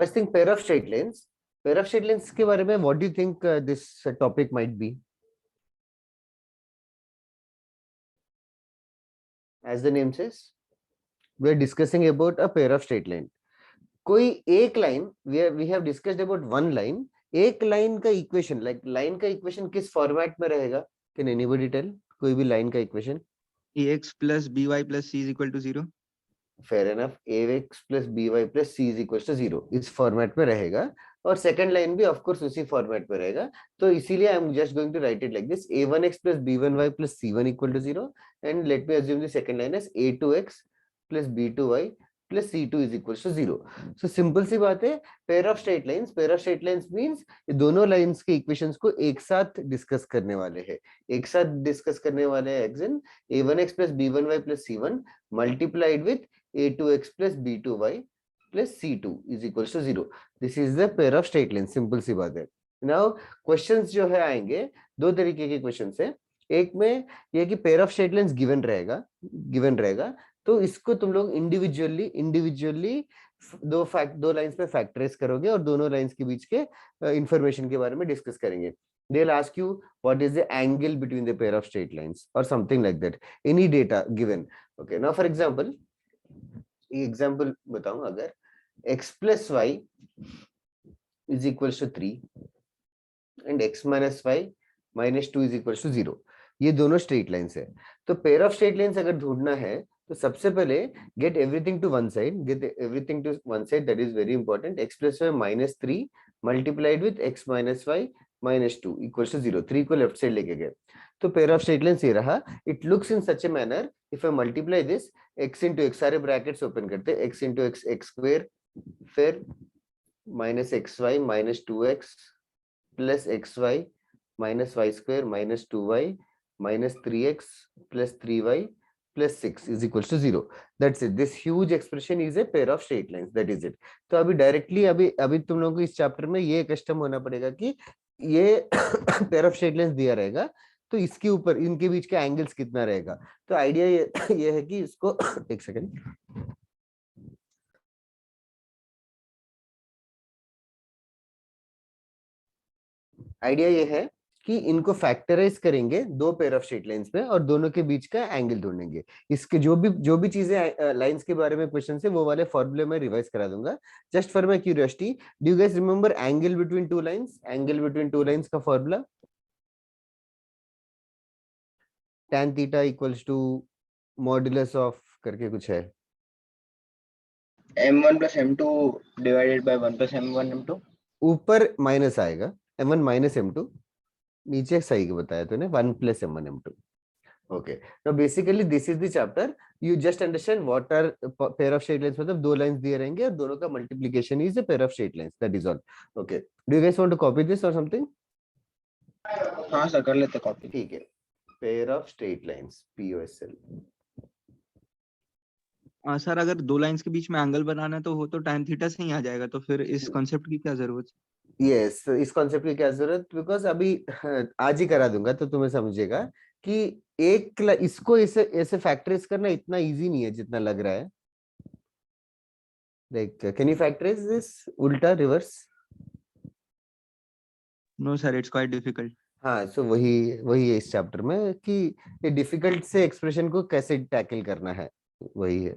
First thing, pair of straight lines. Pair of straight lines के बारे में what do you think this topic might be? As the name says, we are discussing about a pair of straight line. कोई एक line, we have discussed about one line. एक line का equation, like line का equation किस format में रहेगा? Can anybody tell? कोई भी लाइन का equation. ax plus by plus c is equal to 0. Fair enough. ax plus by plus c is equal to 0 इस फॉर्मेट में रहेगा, और सेकंड लाइन भी ऑफ कोर्स उसी फॉर्मेट में रहेगा. तो इसीलिए I am just going to write it like this: a1x plus b1y plus c1 equal to 0, and let me assume the second line as a2x plus b2y plus c2 is equal to 0. so simple सी बात है, pair of straight lines. Pair of straight lines means ये दोनों lines के equations को एक साथ discuss करने वाले हैं. एक साथ डिस्कस करने वाले हैं as in a1x plus b1y plus c1 multiplied with a2x plus b2y plus c2 is equals to 0. This is the pair of straight lines. Simple सी बात है. Now questions जो है आएंगे, दो तरीके के क्वेश्चंस है. एक में ये कि pair of straight lines given रहेगा, तो इसको तुम लोग इंडिविजुअली दो लाइंस पे फैक्टराइज करोगे और दोनों लाइंस के बीच के इंफॉर्मेशन के बारे में डिस्कस करेंगे. They'll ask you what is the angle between the pair of straight lines or something like that. Any data given. Okay. Now for example, example बताऊं, अगर x plus y is equals to 3 and x minus y minus 2 is equals to 0, ये दोनों straight lines है. तो pair of straight lines अगर ढूंढना है तो सबसे पहले get everything to one side, that is very important. x plus y minus 3 multiplied with x minus y minus 2 equals to 0. 3 को लेफ्ट साइड लेके गए, तो पेयर ऑफ स्ट्रेट लाइंस ये रहा. It looks in such a manner, if I multiply this x into x, सारे brackets open करते हैं, x into x x square, फिर minus xy minus 2x plus xy minus y square minus 2y minus 3x plus 3y plus 6 is equals to 0. That's it. This huge expression is a pair of straight lines. That is it. तो अभी directly अभी तुम लोगों को इस chapter में ये custom होना पड़ेगा कि ये पेयर ऑफ स्ट्रेट लाइंस दिया रहेगा, तो इसके ऊपर इनके बीच का एंगल्स कितना रहेगा. तो आइडिया ये है कि इसको एक सेकेंड, आइडिया ये है कि इनको फैक्टराइज करेंगे दो पेयर ऑफ स्ट्रेट लाइंस में और दोनों के बीच का एंगल ढूंढेंगे. इसके जो भी चीजें लाइंस के बारे में क्वेश्चन है वो वाले फॉर्मूले में रिवाइज करा दूंगा. Just for my curiosity, do you guys remember angle between two lines? Angle between two lines का formula tan theta equals to modulus of करके कुछ है. m1 plus m2 divided by 1 plus m1 m2. ऊपर minus आएगा, m1 minus m2, नीचे सही बताया तूने, 1 plus m1 m2. Okay. Now basically this is the chapter. You just understand what are pair of straight lines. मतलब दो lines दिए रहेंगे और दोनों का multiplication is a pair of straight lines. That is all. Okay. Do you guys want to copy this or something? हाँ sir, कर लेते कॉपी. ठीक है. Pair of straight lines, POSL. Sir अगर दो लाइंस के बीच में एंगल बनाना है तो वो तो tan थीटा से ही आ जाएगा, तो फिर इस कॉन्सेप्ट की क्या जरूरत है? यस, इस कॉन्सेप्ट की क्या जरूरत, बिकॉज अभी आज ही करा दूंगा तो तुम्हें समझेगा कि इसको ऐसे फैक्टराइज करना इतना इजी नहीं है जितना लग रहा है. Like can you factorize this उल्टा reverse? No sir, it's quite difficult. हाँ, सो वही है इस चैप्टर में कि ये डिफिकल्ट से एक्सप्रेशन को कैसे टैकल करना है, वही है.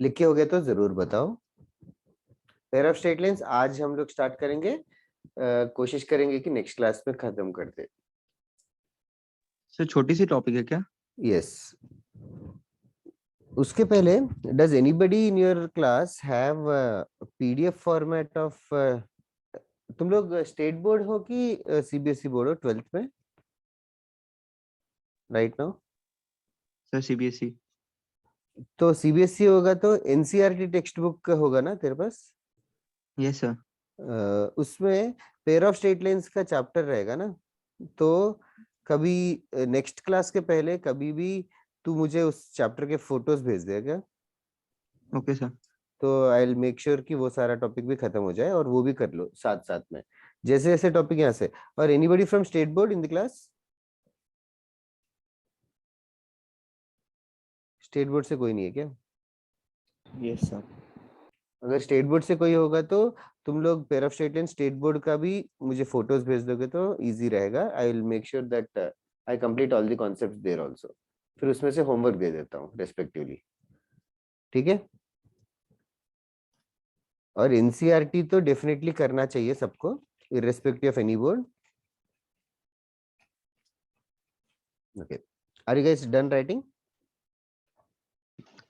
लिखे हो गए तो जरूर बताओ. पेयर ऑफ स्ट्रेट लाइंस आज हम लोग स्टार्ट करेंगे, कोशिश करेंगे कि नेक्स्ट क्लास में खत्म कर दे. सर छोटी सी टॉपिक है क्या? यस. उसके पहले, does anybody in your class have PDF format of, तुम लोग स्टेट बोर्ड हो कि सीबीएसई बोर्ड हो 12th में राइट नाउ? Sir CBSE. तो सीबीएसई होगा तो एनसीईआरटी टेक्स्ट बुक होगा ना तेरे पास? Yes sir. उसमें पेयर ऑफ स्ट्रेट लाइंस का चैप्टर रहेगा ना, तो कभी नेक्स्ट क्लास के पहले कभी भी तू मुझे उस चैप्टर के फोटोज भेज देगा. Okay sir. तो आई विल मेक श्योर कि वो सारा टॉपिक भी खत्म हो जाए और वो भी कर लो साथ साथ में, जैसे जैसे टॉपिक यहाँ से। और anybody from state board in the class? State board से कोई नहीं है क्या? Yes sir. अगर स्टेट बोर्ड से कोई होगा तो तुम लोग pair of state line state board का भी मुझे फोटोज भेज दोगे तो इजी रहेगा। I will make sure that I complete all the concepts there also, फिर उसमें से होमवर्क दे देता हूँ रेस्पेक्टिवली, ठीक है? और एनसीईआरटी तो डेफिनेटली करना चाहिए सबको, irrespective of any board. Okay, are you guys done writing?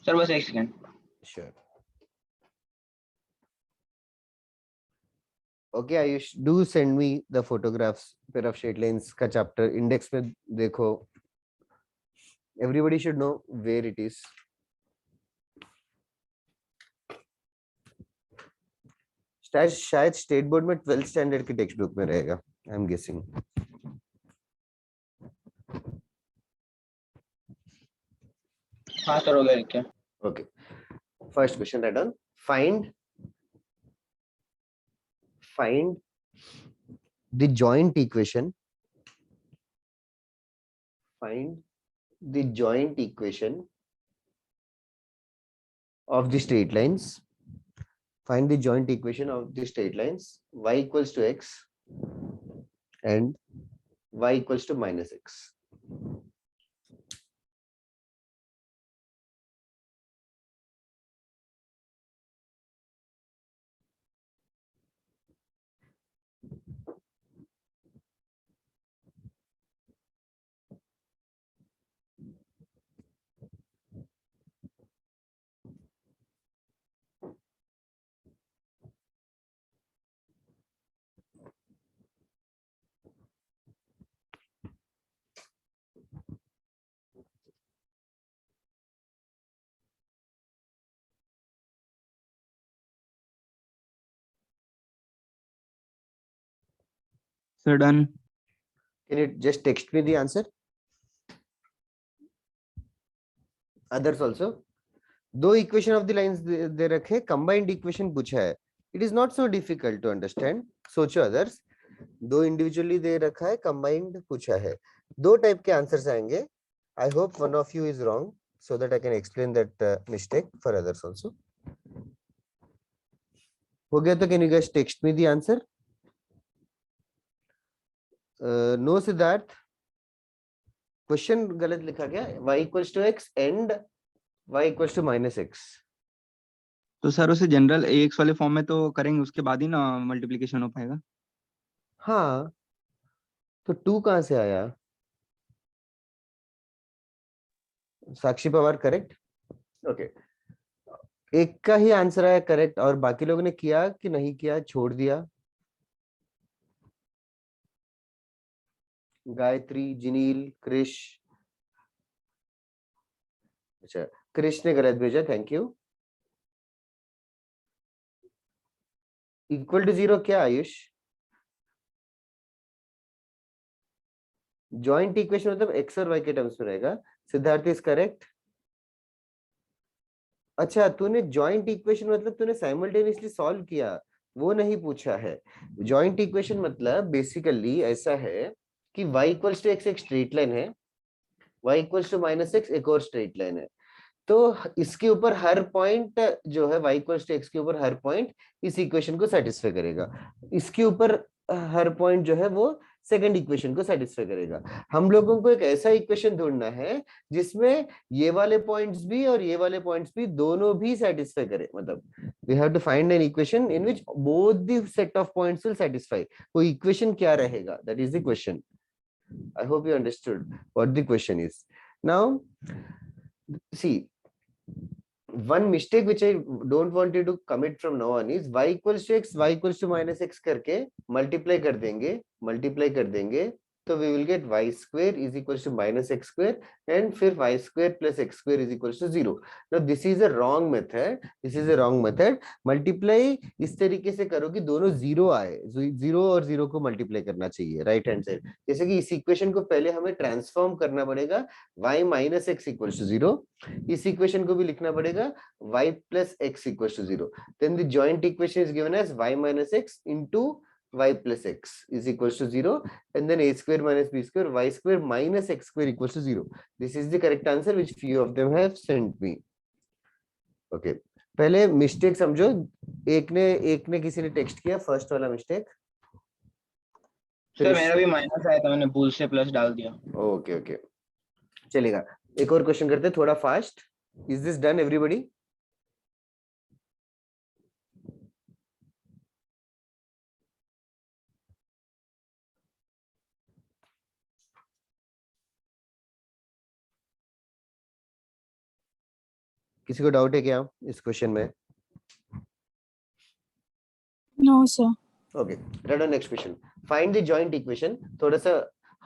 Sir बस एक second. Sure. Okay Ayush, do send me the photographs pair of straight lines का चैप्टर इंडेक्स में देखो, everybody should know where it is. शायद state board में 12th standard की text book में रहेगा, आई एम गेसिंग। हाँ सर हो गया क्या? Okay, first question write down. Find the joint equation, of the straight lines. Find the joint equation of the straight lines y equals to x and y equals to minus x. Sir done. Can you just text me the answer? Others also. दो equation of the lines दे रखे, combined equation पूछा है। It is not so difficult to understand, सोचो others. दो individually दे रखा है, कंबाइंड पूछा है, दो टाइप के आंसर्स आएंगे। I hope one of you is wrong so that I can explain that mistake for others also. हो गया तो can you guys text me the answer? No Siddharth, question गलत लिखा गया, y equals to x and y equals to minus x. तो sir उसे general ax वाले form में तो करेंगे, उसके बाद ही ना मल्टीप्लिकेशन हो पाएगा। हाँ, तो 2 कहां से आया? साक्षी पवार करेक्ट। ओके, एक का ही आंसर आया करेक्ट, और बाकी लोगों ने किया कि नहीं किया, छोड़ दिया? गायत्री, जिनील, क्रिश। अच्छा, क्रिश ने गलत भेजा, थैंक यू। इक्वल टू 0 क्या आयुष? जॉइंट इक्वेशन मतलब एक्स और वाई के टर्म्स में रहेगा। Siddharth is correct. अच्छा, तूने जॉइंट इक्वेशन मतलब तूने साइमल्टेनियसली सॉल्व किया, वो नहीं पूछा है। जॉइंट इक्वेशन मतलब बेसिकली ऐसा है कि y इक्वल्स टू एक्स एक स्ट्रेट लाइन है, y equals to minus x एक और स्ट्रेट लाइन है। तो इसके ऊपर हर पॉइंट जो है y इक्वल्स टू एक्स के ऊपर हर पॉइंट इस इक्वेशन को सेटिस्फाई करेगा, इसके ऊपर हर पॉइंट जो है वो सेकंड इक्वेशन को सेटिस्फाई करेगा। हम लोगों को एक ऐसा इक्वेशन ढूंढना है जिसमें ये वाले पॉइंट्स भी और ये वाले पॉइंट्स भी दोनों भी सेटिस्फाई करे, मतलब we have to find an equation in which both the set of points will satisfy. वो इक्वेशन क्या रहेगा, that is the question. I hope you understood what the question is. Now, see, one mistake which I don't want you to commit from now on is y equals to x, y equals to minus x करके multiply कर देंगे तो we will get y square is equals to minus x square and फिर y square plus x square is equals to 0. Now this is a wrong method. This is a wrong method. Multiply इस तरीके से करो कि दोनों zero आए, zero और zero को मल्टीप्लाई करना चाहिए राइट हैंड साइड. जैसे कि इस इक्वेशन को पहले हमें ट्रांसफॉर्म करना पड़ेगा y minus x equals to 0. इस इक्वेशन को भी लिखना पड़ेगा y plus x equals to 0. Then the joint equation is given as y minus x into y plus x is equals to 0, and then a square minus b square y square minus x square equals to 0. This is the correct answer which few of them have sent me. Okay, पहले mistake समझो. एक ने किसी ने text किया first वाला mistake. Sir मेरा भी माइनस आया था, मैंने भूल से प्लस डाल दिया. ओके ओके, चलेगा. एक और क्वेश्चन करते हैं थोड़ा fast. Is this done everybody? किसी को डाउट है क्या इस क्वेश्चन में? No sir. Okay, read on next question. Find the joint equation. थोड़ा सा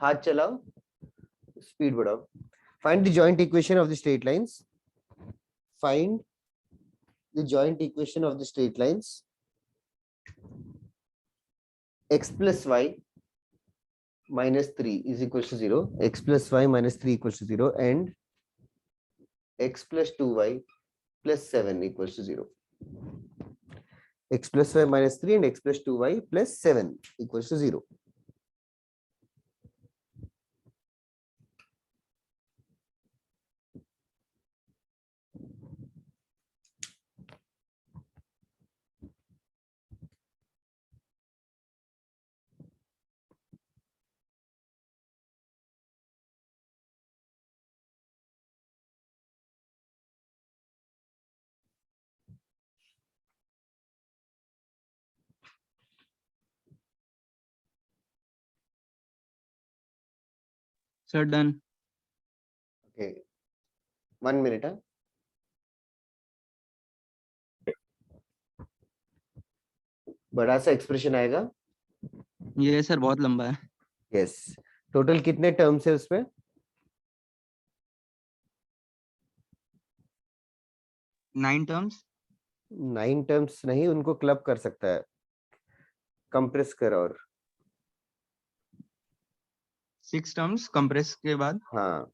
हाथ चलाओ, स्पीड बढ़ाओ. Find the joint equation of the straight lines. Find the joint equation of the straight lines x plus y minus 3 is equals to 0, x plus y minus 3 equals to 0, and x plus 2y plus 7 equals to 0. X plus y minus 3 and x plus 2y plus 7 equals to 0. Sir, done. Okay, 1 minute. Huh? बड़ा सा expression आएगा. ये sir बहुत लंबा है. Yes. Total कितने terms है उसमें? 9 terms. 9 टर्म्स नहीं, उनको क्लब कर सकता है, कंप्रेस कर. और 6 terms compress के बाद. हाँ,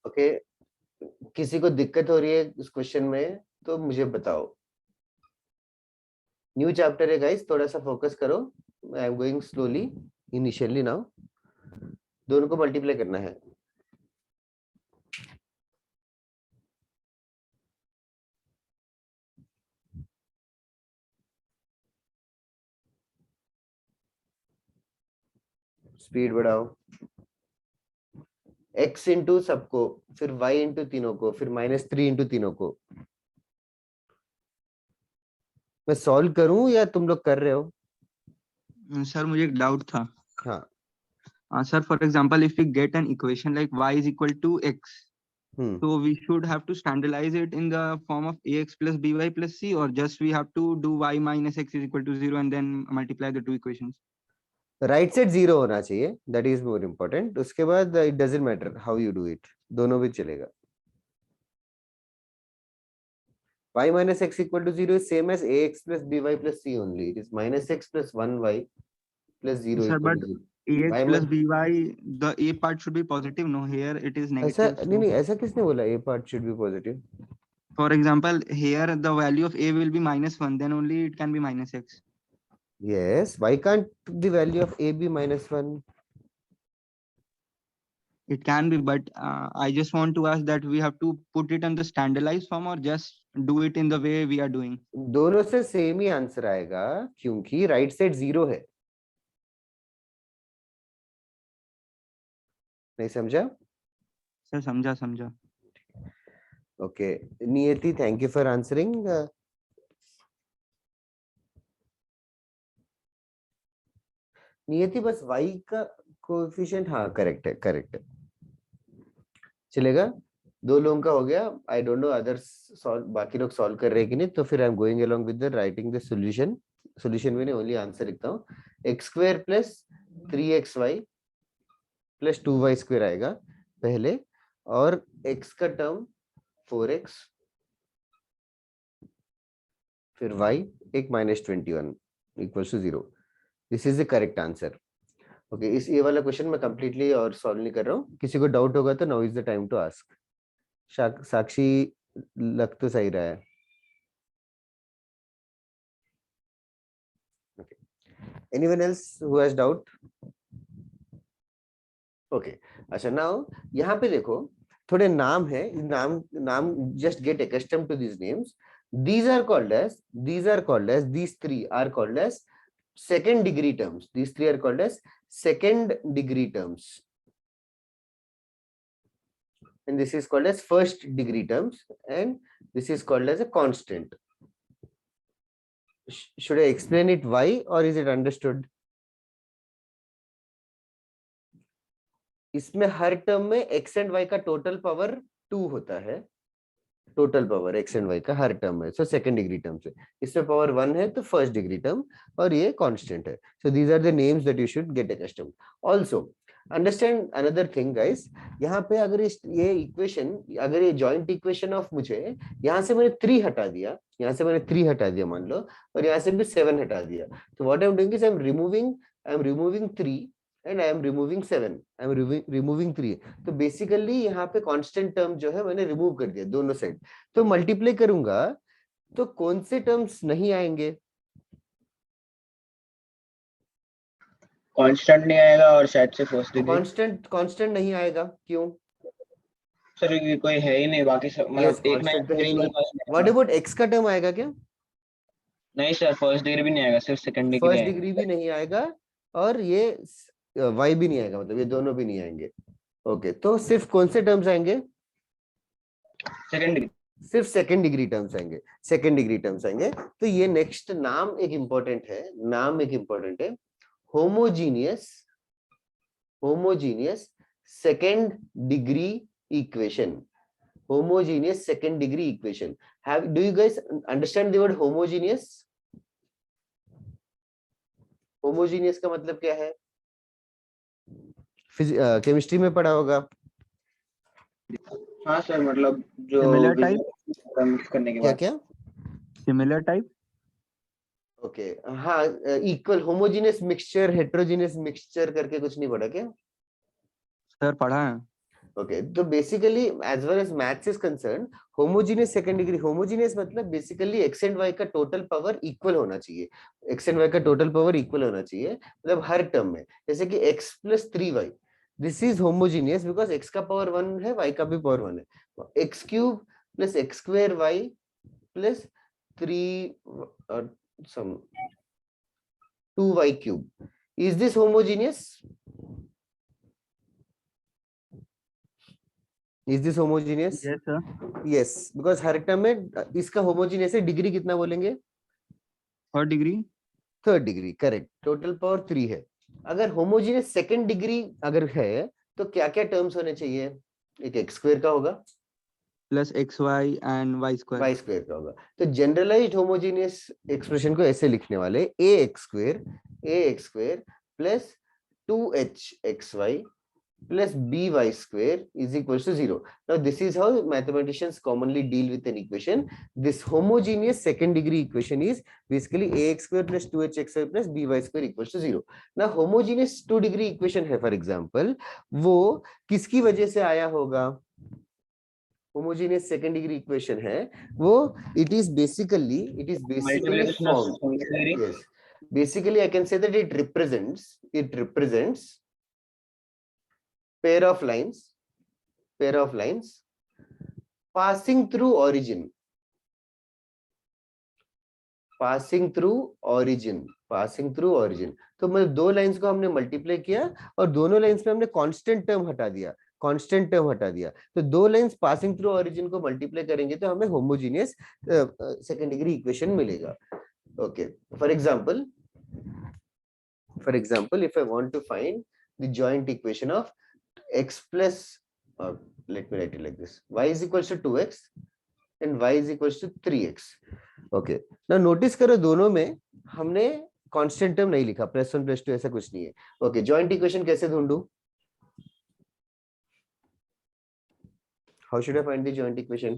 ओके. किसी को दिक्कत हो रही है इस क्वेश्चन में तो मुझे बताओ. न्यू चैप्टर है गाइस, थोड़ा सा फोकस करो. I am going slowly initially now. दोनों को मल्टीप्लाई करना है. स्पीड बढ़ाओ. x इंटू सबको, फिर y इंटू तीनों को, फिर -3 इंटू तीनों को. मैं सॉल्व करूं या तुम लोग कर रहे हो? सर मुझे एक डाउट था. हाँ. Sir, for example, if we get an equation like y is equal to x, so we should have to standardize it in the form of ax plus by plus c, or just we have to do y minus x is equal to 0 and then multiply the two equations. Right side 0 होना चाहिए, that is more important. उसके बाद it doesn't matter how you do it, दोनों भी चलेगा. y minus x equal to 0 is same as ax plus by plus c only. It is minus x plus 1y plus 0 Sir, equal but to 0. ax Y plus min- by, the a part should be positive. No, here it is ऐसा negative. नहीं So, नहीं, ऐसा किसने बोला a part should be positive? for example, here the value of a will be -1, then only it can be minus x. Yes, why can't the value of a be -1? It can be, but I just want to ask that we have to put it in the standardized form or just do it in the way we are doing. दोनों से same ही answer आएगा क्योंकि right side 0 है. नहीं समझा? Sir समझा. Okay. नियति, thank you for answering. नियति बस y का कोएफिशिएंट, हाँ करेक्ट है, करेक्ट है, चलेगा। दो लोगों का हो गया। आई डोंट नो अदर्स सॉल्व, बाकी लोग सॉल्व कर रहे हैं कि नहीं, तो फिर I am going along with the writing the solution. Solution में ओनली आंसर लिखता हूँ। X square plus 3xy plus 2y square आएगा पहले, और x का टर्म 4x, फिर y एक minus 21 equal to 0। This is the correct answer. Okay, इस ये वाला क्वेश्चन मैं कंप्लीटली और सॉल्व नहीं कर रहा हूँ। किसी को डाउट होगा तो now is the time to ask. Sakshi लग तो सही रहा है। Okay. Anyone else who has doubt? Okay. अच्छा, नाउ यहाँ पे देखो थोड़े नाम है, नाम just get accustomed to these names. These are called as these three are called as second degree terms. These three are called as second degree terms, and this is called as first degree terms, and this is called as a constant. Should I explain it why, or is it understood? इसमें हर term में x and y का total power 2 होता है, total power x and y का हर term है, so second degree term से। इसमें power 1 है तो फर्स्ट डिग्री टर्म, और ये कांस्टेंट है। So these are the names that you should get accustomed. Also understand another thing guys, यहाँ पे अगर ये इक्वेशन, अगर ये जॉइंट इक्वेशन ऑफ, मुझे यहाँ से मैंने 3 हटा दिया, यहाँ से मैंने 3 हटा दिया मान लो, और यहाँ से भी 7 हटा दिया, तो what I am doing is I am removing 3 and I am removing 7, I am removing 3। तो बेसिकली यहाँ पे कांस्टेंट टर्म जो है मैंने रिमूव कर दिया दोनों साइड। तो मल्टीप्लाई करूंगा तो कौन से टर्म्स नहीं आएंगे? कांस्टेंट नहीं आएगा और शायद से फर्स्ट डिग्री। कांस्टेंट नहीं आएगा, क्यों सर? ये कोई है ही नहीं, बाकी सब मतलब एक ना। व्हाट अबाउट एक्स का टर्म आएगा क्या? नहीं सर, फर्स्ट डिग्री भी नहीं आएगा, सिर्फ सेकंड डिग्री फर्स्ट डिग्री भी नहीं आएगा, और ये y भी नहीं आएगा, मतलब ये दोनों भी नहीं आएंगे। ओके, तो सिर्फ कौन से टर्म्स आएंगे? सेकंड डिग्री, सिर्फ सेकंड डिग्री टर्म्स आएंगे, सेकंड डिग्री टर्म्स आएंगे। तो ये नेक्स्ट नाम एक इंपॉर्टेंट है, नाम एक इंपॉर्टेंट है, homogeneous second degree equation. Homogeneous second degree equation. Do you guys understand the word homogeneous? Homogeneous का मतलब क्या है? केमिस्ट्री में पढ़ा होगा। हाँ सर, मतलब जो सिमिलर टाइप मिक्स करने के बाद क्या सिमिलर टाइप। ओके, हाँ, equal, homogeneous mixture, heterogeneous mixture करके कुछ नहीं पढ़ा क्या? सर पढ़ा है। ओके, तो basically as well as maths is concerned, homogeneous second degree, homogeneous मतलब बेसिकली एक्स एंड वाई का टोटल पावर इक्वल होना चाहिए, एक्स एंड वाई का टोटल पावर इक्वल होना चाहिए, मतलब हर टर्म में। जैसे कि x plus 3y, this is homogeneous because x का पावर 1 है, y का भी पावर 1 है। X cube plus x square y plus 3 some 2y cube, is this homogeneous? Is this homogeneous? Yes sir. Yes, because her term में इसका homogeneous है। Degree कितना बोलेंगे? Third degree. Third degree, correct. Total power 3 है। अगर homogeneous second degree अगर है तो क्या क्या टर्म्स होने चाहिए? एक एक्स स्क्वायर का होगा plus x y and y square का होगा। तो जनरलाइज्ड होमोजीनियस एक्सप्रेशन को ऐसे लिखने वाले, a x square plus 2hxy plus by square is equals to 0. Now this is how mathematicians commonly deal with an equation. This homogeneous second degree equation is basically ax square plus 2hxy plus by square equals to 0. Now homogeneous 2 degree equation है for example, वो किसकी वजह से आया होगा? homogeneous second degree equation है वो, it is basically formed, yes, basically I can say that it represents pair of lines passing through origin, तो मतलब दो लाइंस को हमने मल्टीप्लाई किया और दोनों लाइंस में हमने कांस्टेंट टर्म हटा दिया, तो दो लाइंस पासिंग थ्रू ऑरिजिन को मल्टीप्लाई करेंगे तो हमें होमोजीनियस सेकंड डिग्री इक्वेशन मिलेगा। Okay, for example if I want to find the joint equation of x plus, let me write it like this, y is equals to 2x and y is equals to 3x. Okay, now notice करो दोनों में हमने constant term नहीं लिखा, +1 +2 ऐसा कुछ नहीं है. ओके, जॉइंट इक्वेशन कैसे ढूंढूं? How should I find the joint equation?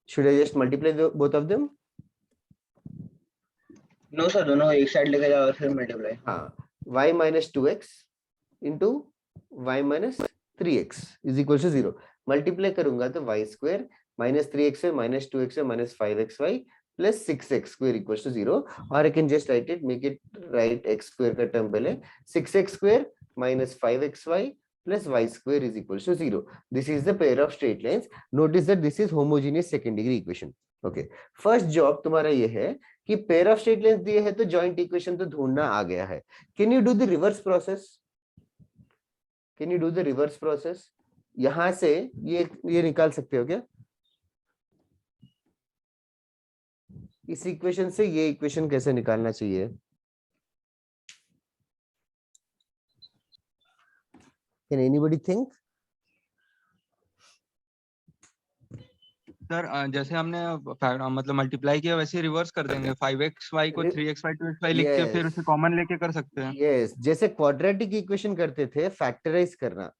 Should I just multiply both of them? No sir, दोनों एक साइड लेके जाओ और फिर मल्टीप्लाई. हाँ, y minus 2x into y minus 3x is equal to 0. Multiply करूंगा तो y square minus 3x minus 2x minus 5xy plus 6x square equals to 0. Or I can just write it, make it right x square का term पहले, 6x square minus 5xy plus y square is equals to 0. This is the pair of straight lines. Notice that this is homogeneous second degree equation. Okay, first job तुम्हारा ये है कि pair of straight lines दिए है तो joint equation तो ढूंढना आ गया है. Can you do the reverse process? Can you do the reverse process? यहां से ये निकाल सकते हो क्या? इस इक्वेशन से ये इक्वेशन कैसे निकालना चाहिए? Can anybody think? सर जैसे हमने मतलब मल्टीप्लाई किया वैसे रिवर्स कर देंगे. 5xy को 3xy 2xy लिख के फिर उसे कॉमन लेके कर सकते हैं. यस, जैसे क्वाड्रेटिक इक्वेशन करते थे, फैक्टराइज करना,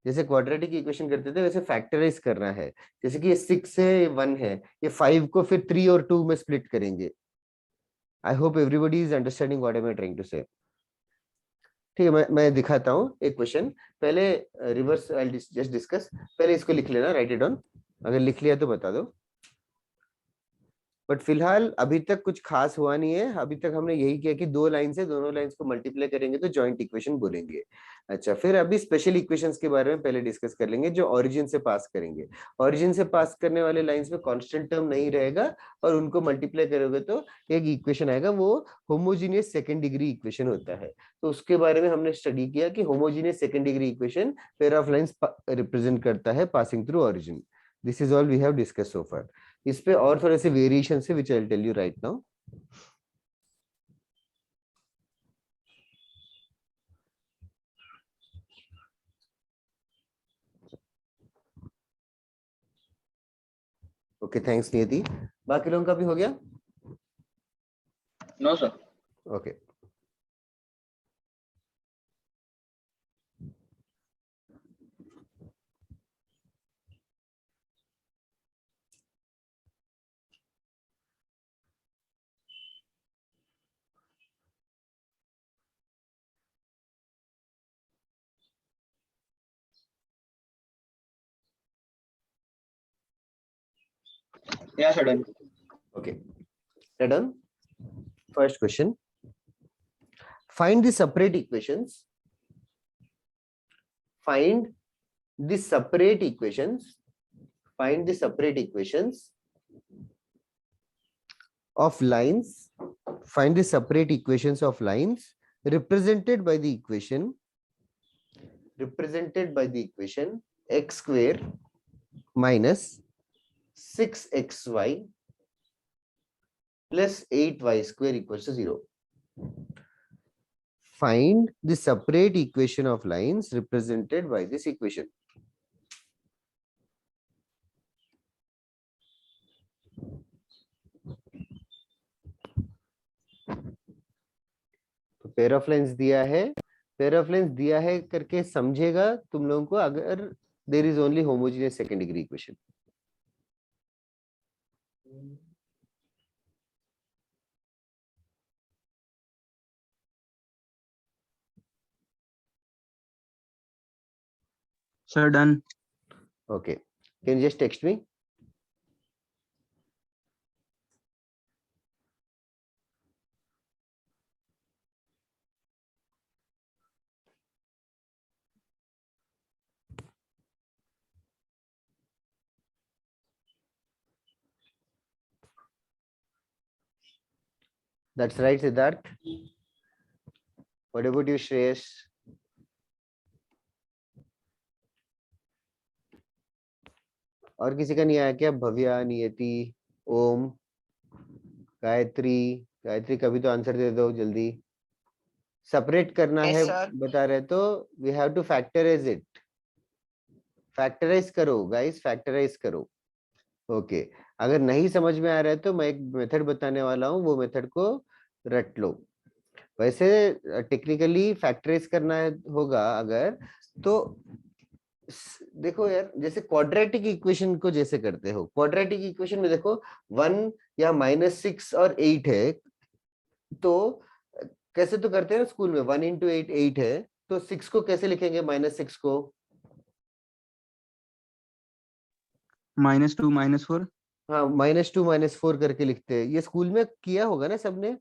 जैसे क्वाड्रेटिक इक्वेशन करते थे वैसे फैक्टराइज करना है. जैसे कि ये 6 है, ये 1 है, ये 5 को फिर 3 और 2 में स्प्लिट करेंगे. I hope everybody is understanding what I am trying to say. ठीक है, मैं दिखाता हूँ एक क्वेश्चन. पहले रिवर्स आई जस्ट डिस्कस. पहले इसको लिख लेना, राइट इट डाउन. अगर लिख लिया तो बता दो. बट फिलहाल अभी तक कुछ खास हुआ नहीं है. अभी तक हमने यही किया कि दो लाइन से दोनों लाइंस को मल्टीप्लाई करेंगे तो जॉइंट इक्वेशन बोलेंगे. अच्छा, फिर अभी स्पेशल इक्वेशंस के बारे में पहले डिस्कस कर लेंगे जो ओरिजिन से पास करेंगे. ओरिजिन से पास करने वाले लाइंस में कांस्टेंट टर्म नहीं रहेगा और उनको मल्टीप्लाई करोगे तो एक इक्वेशन आएगा, वो होमोजीनियस सेकंड डिग्री इक्वेशन होता है. तो उसके बारे में हमने स्टडी किया कि homogeneous second degree equation pair of lines represent करता है passing through origin. This is all we have discuss so far. इस पे और थोड़े से वेरिएशन है which I'll tell you right now. Okay, thanks Niyati. बाकी लोगों का भी हो गया? No sir. Okay, yeah sir, done. okay, done. First question, find the separate equations. Find the separate equations. Find the separate equations of lines. Find the separate equations of lines represented by the equation x square minus 6xy plus 8y square equals to 0. Find the separate equation of lines represented by this equation. तो pair of lines दिया है, pair of lines दिया है करके समझेगा तुम लोगों को अगर there is only homogeneous second degree equation. Sir, done. Okay, can you just text me? That's right, Siddharth. What about you, Shreyash? और किसी का नहीं आया क्या? भव्या, नियति, ओम, गायत्री. गायत्री कभी तो आंसर दे दो जल्दी. सेपरेट करना Yes, है sir. बता रहे तो we have to factorise it, factorise करो गाइस, फैक्टराइज करो। ओके अगर नहीं समझ में आ रहा है तो मैं एक मेथड बताने वाला हूँ, वो मेथड को रट लो। वैसे टेक्निकली फैक्टराइज करना होगा अगर, तो देखो यार, जैसे क्वाड्रेटिक इक्वेशन को जैसे करते हो, क्वाड्रेटिक इक्वेशन में देखो 1 या -6 और 8 है, तो कैसे तो करते हैं ना स्कूल में, 1 into 8 8 है, तो 6 को कैसे लिखेंगे, -6 को -2 -4। हाँ -2 -4 करके लिखते हैं। ये स्कूल में किया होगा ना सबने।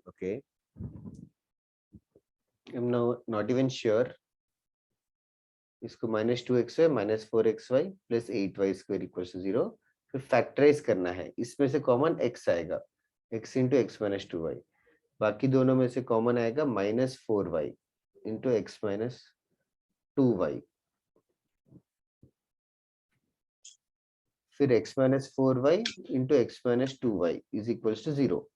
Okay I am not even sure. इसको -2xy -4xy plus 8y square equal to 0, फिर फैक्टराइज करना है। इसमें से कॉमन x आएगा, x into x minus 2y, बाकी दोनों में से कॉमन आएगा -4y into x minus 2y, फिर x minus 4y into x minus 2y is equal to 0।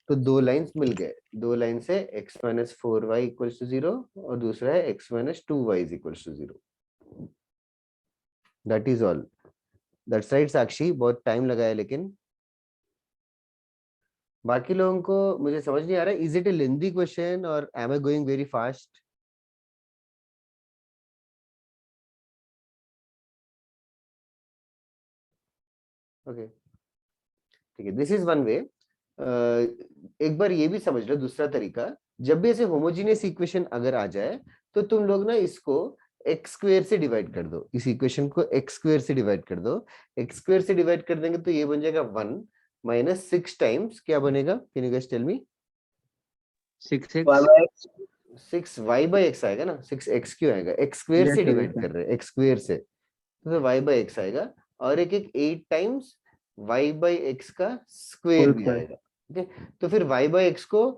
तो दो लाइंस मिल गए, दो लाइन से x minus 4y equal to 0 और दूसरा है x minus 2y is equal to 0। That is all. That's right Sakshi, बहुत टाइम लगा है लेकिन बाकी लोगों को मुझे समझ नहीं आ रहा है। Is it a lengthy question or am I going very fast? Okay ठीक है, दिस इज वन वे। एक बार ये भी समझ लो दूसरा तरीका, जब भी ऐसे होमोजीनियस इक्वेशन अगर आ जाए तो तुम लोग ना इसको एक्स स्क्वेयर से डिवाइड कर दो, इस इक्वेशन को एक्स स्क्वेयर से डिवाइड कर दो। एक्स स्क्वेयर से डिवाइड कर देंगे तो ये बन जाएगा 1 माइनस 6 टाइम्स क्या बनेगा, can you guys tell me? 6x। 6y/x आएगा ना, 6x क्यों आएगा, एक्स स्क्वेयर Yes से sir, डिवाइड yes sir. कर रहे हैं, एक्स स्क्वेयर से, तो y/x आएगा। और एक 8 टाइम्स y/x का स्क्वेयर Whole भी square. आएगा। ओके तो फिर y/x को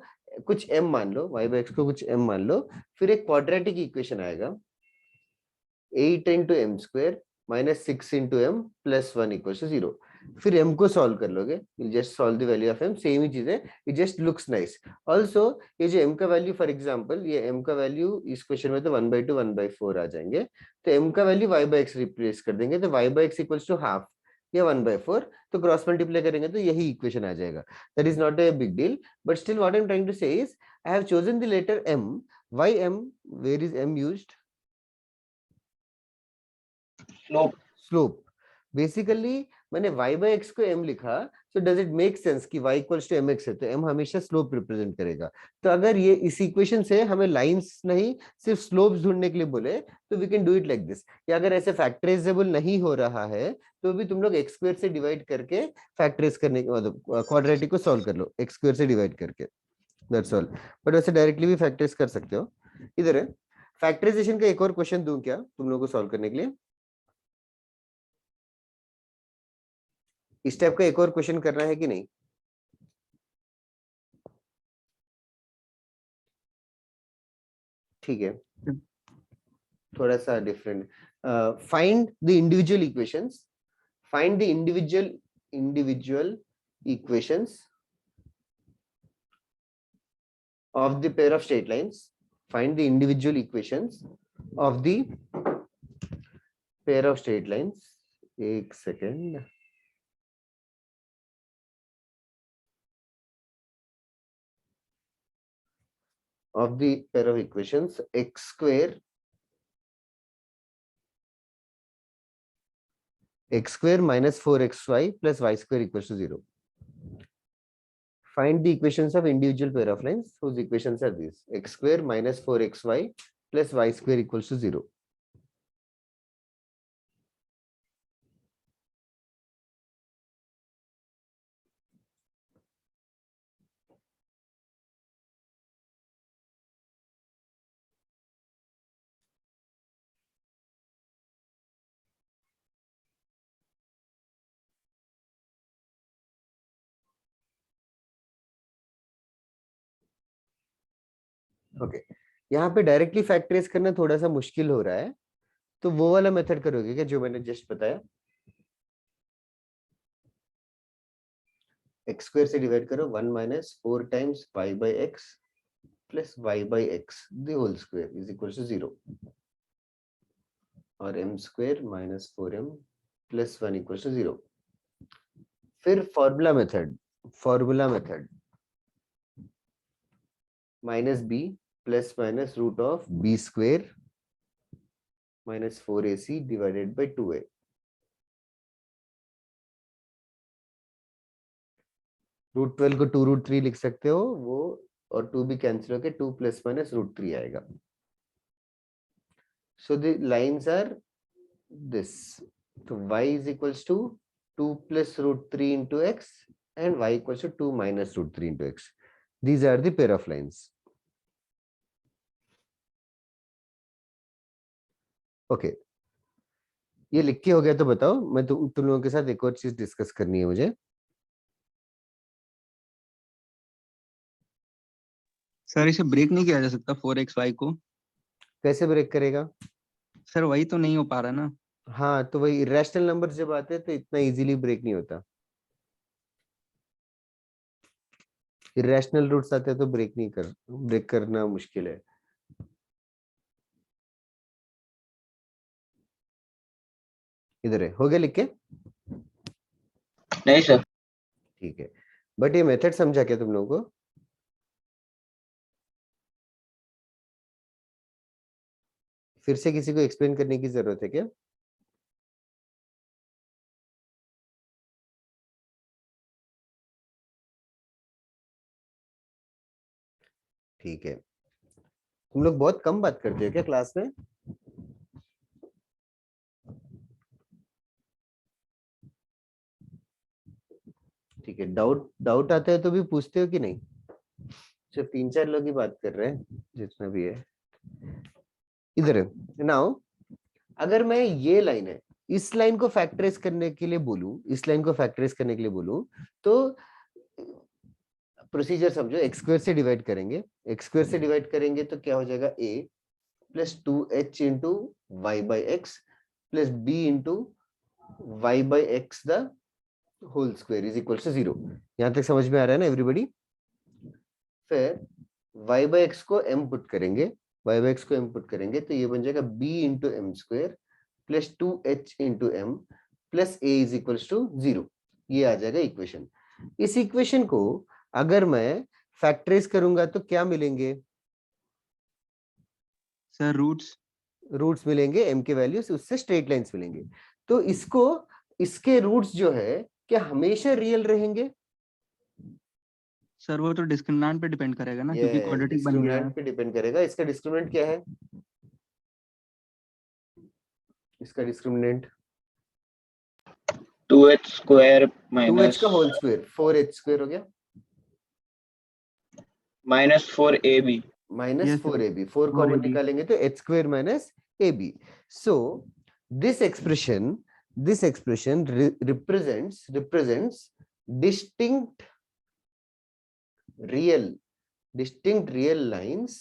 कुछ m मान लो, y/x को कुछ m मान लो, फिर एक क्वाड्रेटिक इक्वेशन आएगा 8 into m square minus 6 into m plus 1 equal to 0। फिर m को सॉल्व कर लोगे, just solve the value of m, same ही चीज है, it just looks nice. Also ये जो m का वैल्यू, फॉर एग्जांपल ये m का वैल्यू इस क्वेश्चन में तो 1/2 1/4 आ जाएंगे, तो m का वैल्यू y/x रिप्लेस कर देंगे, तो y/x इक्वल्स टू हाफ या 1/4, तो क्रॉस मल्टीप्लाई करेंगे तो यही इक्वेशन आ जाएगा। That is not a big deal, but still what I am trying to say is I have chosen the letter m। Why m? Where is m used? Slope. Slope. Basically मैंने y/x को m लिखा, तो does it make sense कि y equals to mx है, तो m हमेशा slope represent करेगा। तो अगर ये इस इक्वेशन से हमें लाइंस नहीं सिर्फ स्लोप्स ढूंढने के लिए बोले तो we can do it like this. या अगर ऐसे फैक्टराइजेबल नहीं हो रहा है तो भी तुम लोग एक्स स्क्वायर से डिवाइड करके फैक्टराइज करने के मतलब क्वाड्रेटिक को सॉल्व कर लो एक्स स्क्वायर से डिवाइड करके, दैट्स ऑल। बट वैसे डायरेक्टली भी फैक्टराइज कर सकते हो। इधर है फैक्टराइजेशन का एक और क्वेश्चन दूं क्या तुम लोगों को सॉल्व करने के लिए? इस टाइप का एक और क्वेश्चन करना है कि नहीं? ठीक है, थोड़ा सा different. Find the individual equations, find the individual equations of the pair of straight lines, find the individual equations of the pair of straight lines। एक second, of the pair of equations x square minus 4xy plus y square equals to 0। Find the equations of individual pair of lines whose equations are these: x square minus 4xy plus y square equals to 0। Okay यहाँ पे directly factorise करना थोड़ा सा मुश्किल हो रहा है, तो वो वाला मेथड करोगे क्या जो मैंने जस्ट बताया? एक्स स्क्वायर से डिवाइड करो 1 minus 4 times y by x plus y by x the whole square is equal to 0 और m square minus 4m plus 1 equal to 0। फिर formula method minus b plus minus root of b square minus 4ac divided by 2a। Root 12 को 2 root 3 लिख सकते हो वो, और 2 भी cancel होके 2 प्लस माइनस रूट 3 आएगा। So the lines are this, तो y is equals to 2 plus root 3 into x and y equals to 2 minus root 3 into x. These are the pair of lines. Okay. ये लिख के हो गया तो बताओ, मैं तो तुम लोगों के साथ एक और चीज डिस्कस करनी है मुझे। सर इसे ब्रेक नहीं किया जा सकता 4xy को? कैसे ब्रेक करेगा सर? वही तो नहीं हो पा रहा ना। हाँ, तो वही इरेशनल नंबर जब आते हैं तो इतना इजीली ब्रेक नहीं होता। इरेशनल रूट्स आते हैं तो ब्रेक करना मुश्किल है। इधर है, हो गया लिख के? नहीं सर। ठीक है, बट ये मेथड समझा क्या तुम लोगों को? फिर से किसी को एक्सप्लेन करने की जरूरत है क्या? ठीक है, तुम लोग बहुत कम बात करते हो क्या क्लास में? ठीक है, डाउट आता है तो भी पूछते हो कि नहीं? सिर्फ 3-4 लोग ही बात कर रहे हैं, जितना भी है। इधर है नाउ, अगर मैं ये लाइन है, इस लाइन को फैक्टराइज करने के लिए बोलूं, तो प्रोसीजर समझो, एक्स स्क्वायर से डिवाइड करेंगे तो क्या हो जाएगा, a plus 2h into y by x plus b into y by x the whole square is equal to 0। यहां तक समझ में आ रहा है ना एवरीबॉडी? फिर y बाई एक्स को m पुट करेंगे, तो ये बन जाएगा b into m square plus 2h into m plus a is equal to 0। ये आ जाएगा इक्वेशन। इस इक्वेशन को अगर मैं फैक्टराइज करूंगा तो क्या मिलेंगे सर? रूट्स मिलेंगे, m के वैल्यूज, उससे स्ट्रेट लाइंस मिलेंगे। तो इसके रूट्स जो है क्या हमेशा रियल रहेंगे? सर वो तो डिस्क्रिमिनेंट पे डिपेंड करेगा ना, क्योंकि क्वाड्रेटिक बन गया है। डिस्क्रिमिनेंट पे डिपेंड करेगा। इसका डिस्क्रिमिनेंट क्या है? इसका discriminant 2h square 2h minus का होल स्क्वायर 4h स्क्वायर हो गया minus 4ab minus Yes, sir. 4ab, 4 common 4ab. निकालेंगे तो h square minus ab। So this expression represents distinct real lines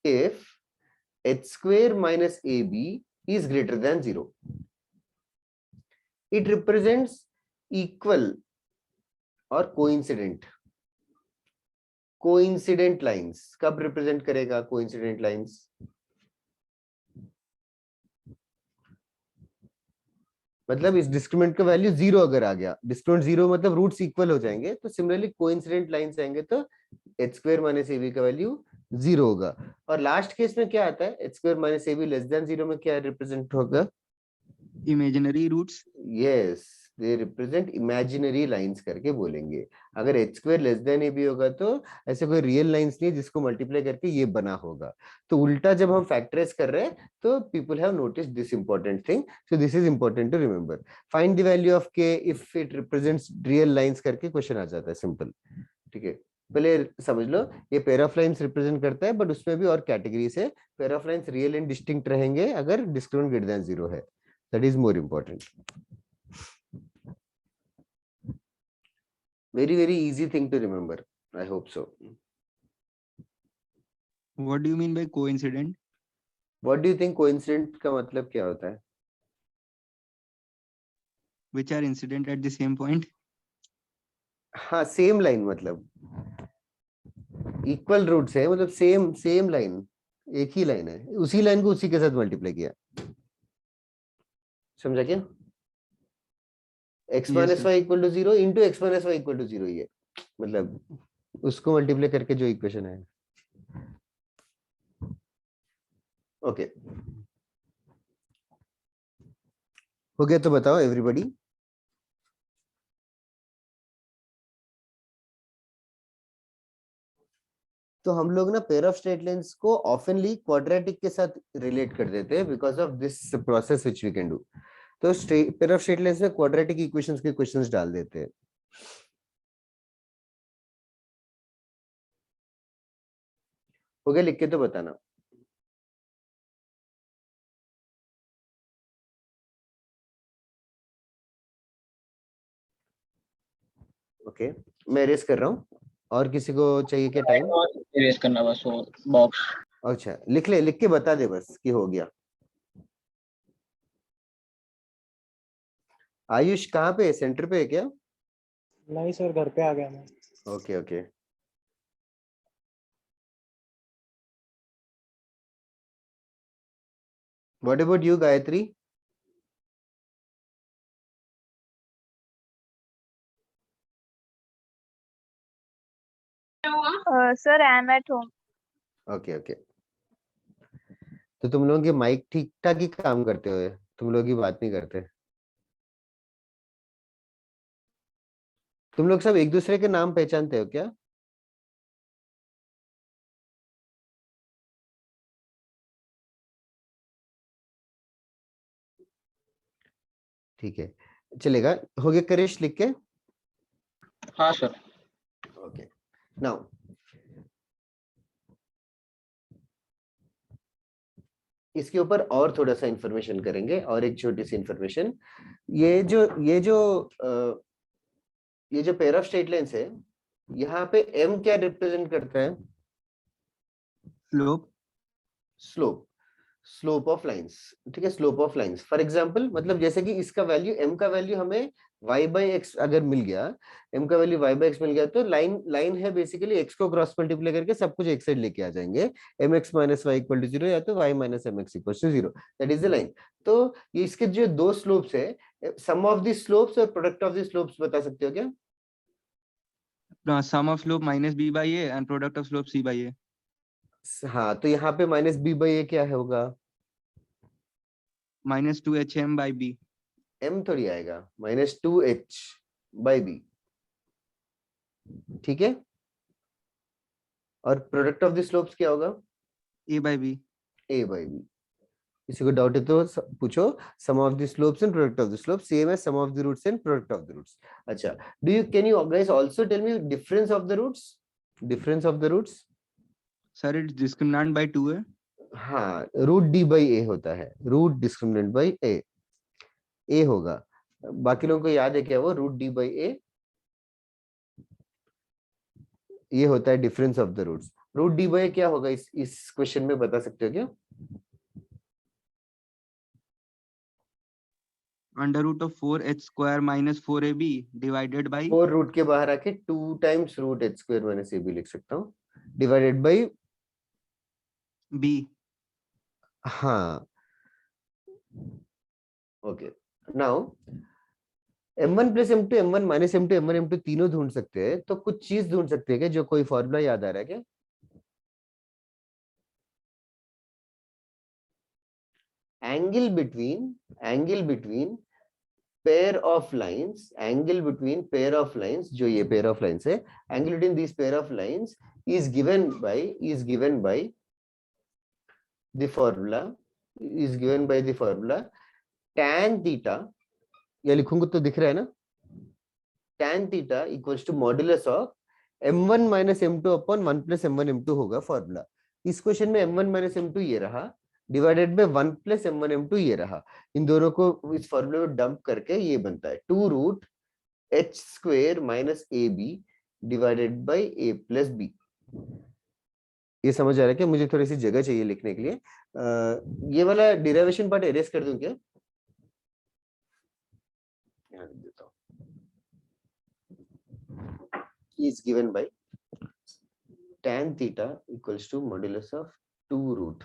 if h square minus ab is greater than 0. It represents equal or coincident lines। कब represent करेगा coincident lines? मतलब इस discriminant का value 0 अगर आ गया, discriminant 0 मतलब roots equal हो जाएंगे, तो सिमिलरली कोइंसिडेंट लाइंस आएंगे तो h स्क्वायर माइनस ab का वैल्यू 0 होगा। और लास्ट केस में क्या आता है, h square minus ab less than 0 में क्या रिप्रेजेंट होगा? Imaginary roots. Yes, they represent imaginary lines करके बोलेंगे। अगर h square less than ab होगा तो ऐसे कोई रियल लाइंस नहीं जिसको मल्टीप्लाई करके ये बना होगा। तो उल्टा जब हम फैक्टराइज कर रहे हैं तो people have noticed this important thing, so this is important to remember. Find the value of k if it represents real lines करके क्वेश्चन आ जाता है, सिंपल। ठीक है, पहले समझ लो ये पेयर ऑफ लाइंस रिप्रेजेंट करता है, बट उसमें भी और कैटेगरीज है। Pair of lines real and distinct रहेंगे अगर डिस्क्रिमिनेंट ग्रेटर देन 0 है, that is more important. very easy thing to remember, I hope so. What do you mean by coincident? What do you think coincident का मतलब क्या होता है? Which are incident at the same point? हाँ same line, मतलब equal roots है, मतलब same same line, एक ही लाइन है, उसी लाइन को उसी के साथ मल्टीप्लाई किया। समझा क्या? x Yes, minus sir. Y equal to 0 into x minus y equal to 0, ये मतलब उसको मल्टीप्लाई करके जो इक्वेशन है। ओके हो गया तो बताओ एवरीबॉडी। तो हम लोग ना पेयर ऑफ स्ट्रेट लाइंस को ऑफनली क्वाड्रेटिक के साथ रिलेट कर देते हैं because of this process which we can do. तो पेयर ऑफ स्ट्रेट लाइंस में क्वाड्रेटिक इक्वेशंस के क्वेश्चंस डाल देते हैं। हो गया? लिख के तो बताना। ओके मैं रेस कर रहा हूँ, और किसी को चाहिए क्या टाइम? इरेज करना बस वो बॉक्स। अच्छा लिख ले, लिख के बता दे बस कि हो गया। आयुष कहाँ पे है? सेंटर पे है क्या? नहीं सर, घर पे आ गया मैं। Okay okay what about you Gayatri? Sir, I am at home. Okay okay तो तुम लोगों के माइक ठीक ठाक ही काम करते हो, तुम लोग की बात नहीं करते। तुम लोग सब एक दूसरे के नाम पहचानते हो क्या? ठीक है चलेगा। हो गया करिश लिख के? हाँ सर। ओके नाउ इसके ऊपर और थोड़ा सा इंफॉर्मेशन करेंगे, और एक छोटी सी इंफॉर्मेशन। ये जो पेयर ऑफ स्ट्रेट लाइंस है, यहाँ पे m क्या रिप्रेजेंट करता है? Slope. Slope, slope of lines. ठीक है, slope of lines. For example मतलब जैसे कि इसका वैल्यू m का वैल्यू हमें y बाई एक्स अगर मिल गया, m का वैल्यू y बाई एक्स मिल गया, तो लाइन लाइन है बेसिकली x को क्रॉस मल्टीप्लाई करके सब कुछ एक साइड लेके आ जाएंगे, mx minus y equal to 0 या तो y minus mx equal to 0, that is the line. तो ये इसके जो दो स्लोप्स है, सम ऑफ द स्लोप्स और प्रोडक्ट ऑफ द स्लोप्स बता सकते हो क्या? Sum of slope minus b by a and product of slope c by a. हाँ तो यहाँ पे माइनस बी बाई ए क्या होगा? Minus 2hm by b. m थोड़ी आएगा, माइनस 2h बाई बी। ठीक है, और प्रोडक्ट ऑफ द स्लोप्स क्या होगा? a by b. a by b. किसी को डाउट है तो पूछो। Sum of the slopes and product of the slopes same as sum of the roots and product of the roots. अच्छा can you guys also tell me difference of the roots? Difference of the roots? Sir, it's discriminant by 2a. हाँ root D by ए होता है, root discriminant by ए होगा। बाकी लोगों को याद है क्या वो रूट डी बाई ए? ये होता है difference of the roots. Root D by क्या होगा इस क्वेश्चन में बता सकते हो क्या? Under root of 4h square minus 4ab divided by 4 root के बाहर आके 2 times root H square minus ए बी लिख सकता हूँ, डिवाइडेड बाई b. हाँ okay. Now m1 plus m2 m1 minus m2 m1 m2 तीनों ढूंढ सकते हैं, तो कुछ चीज ढूंढ सकते हैं क्या? जो कोई फॉर्मूला याद आ रहा है क्या? Angle between pair of lines, angle between pair of lines, जो ये पेयर ऑफ लाइंस है, angle between this pair of lines is given by the formula tan theta. ये लिखूंगा तो दिख रहा है ना? tan theta equals to modulus of m1 minus m2 upon 1 plus m1 m2 होगा फॉर्मूला। इस क्वेश्चन में m1 माइनस m2 ये रहा, divided by 1 plus m1 m2 ये रहा। इन दोनों को इस फॉर्मूले में डंप करके ये बनता है 2 root h square minus A b divided by a plus b. ये समझ आ रहा है क्या? मुझे थोड़ी सी जगह चाहिए लिखने के लिए। ये वाला डिराइवेशन पार्ट एरेज कर दूं क्या? यहाँ लिख देता हूँ। is given by tan theta equals to modulus of 2 root.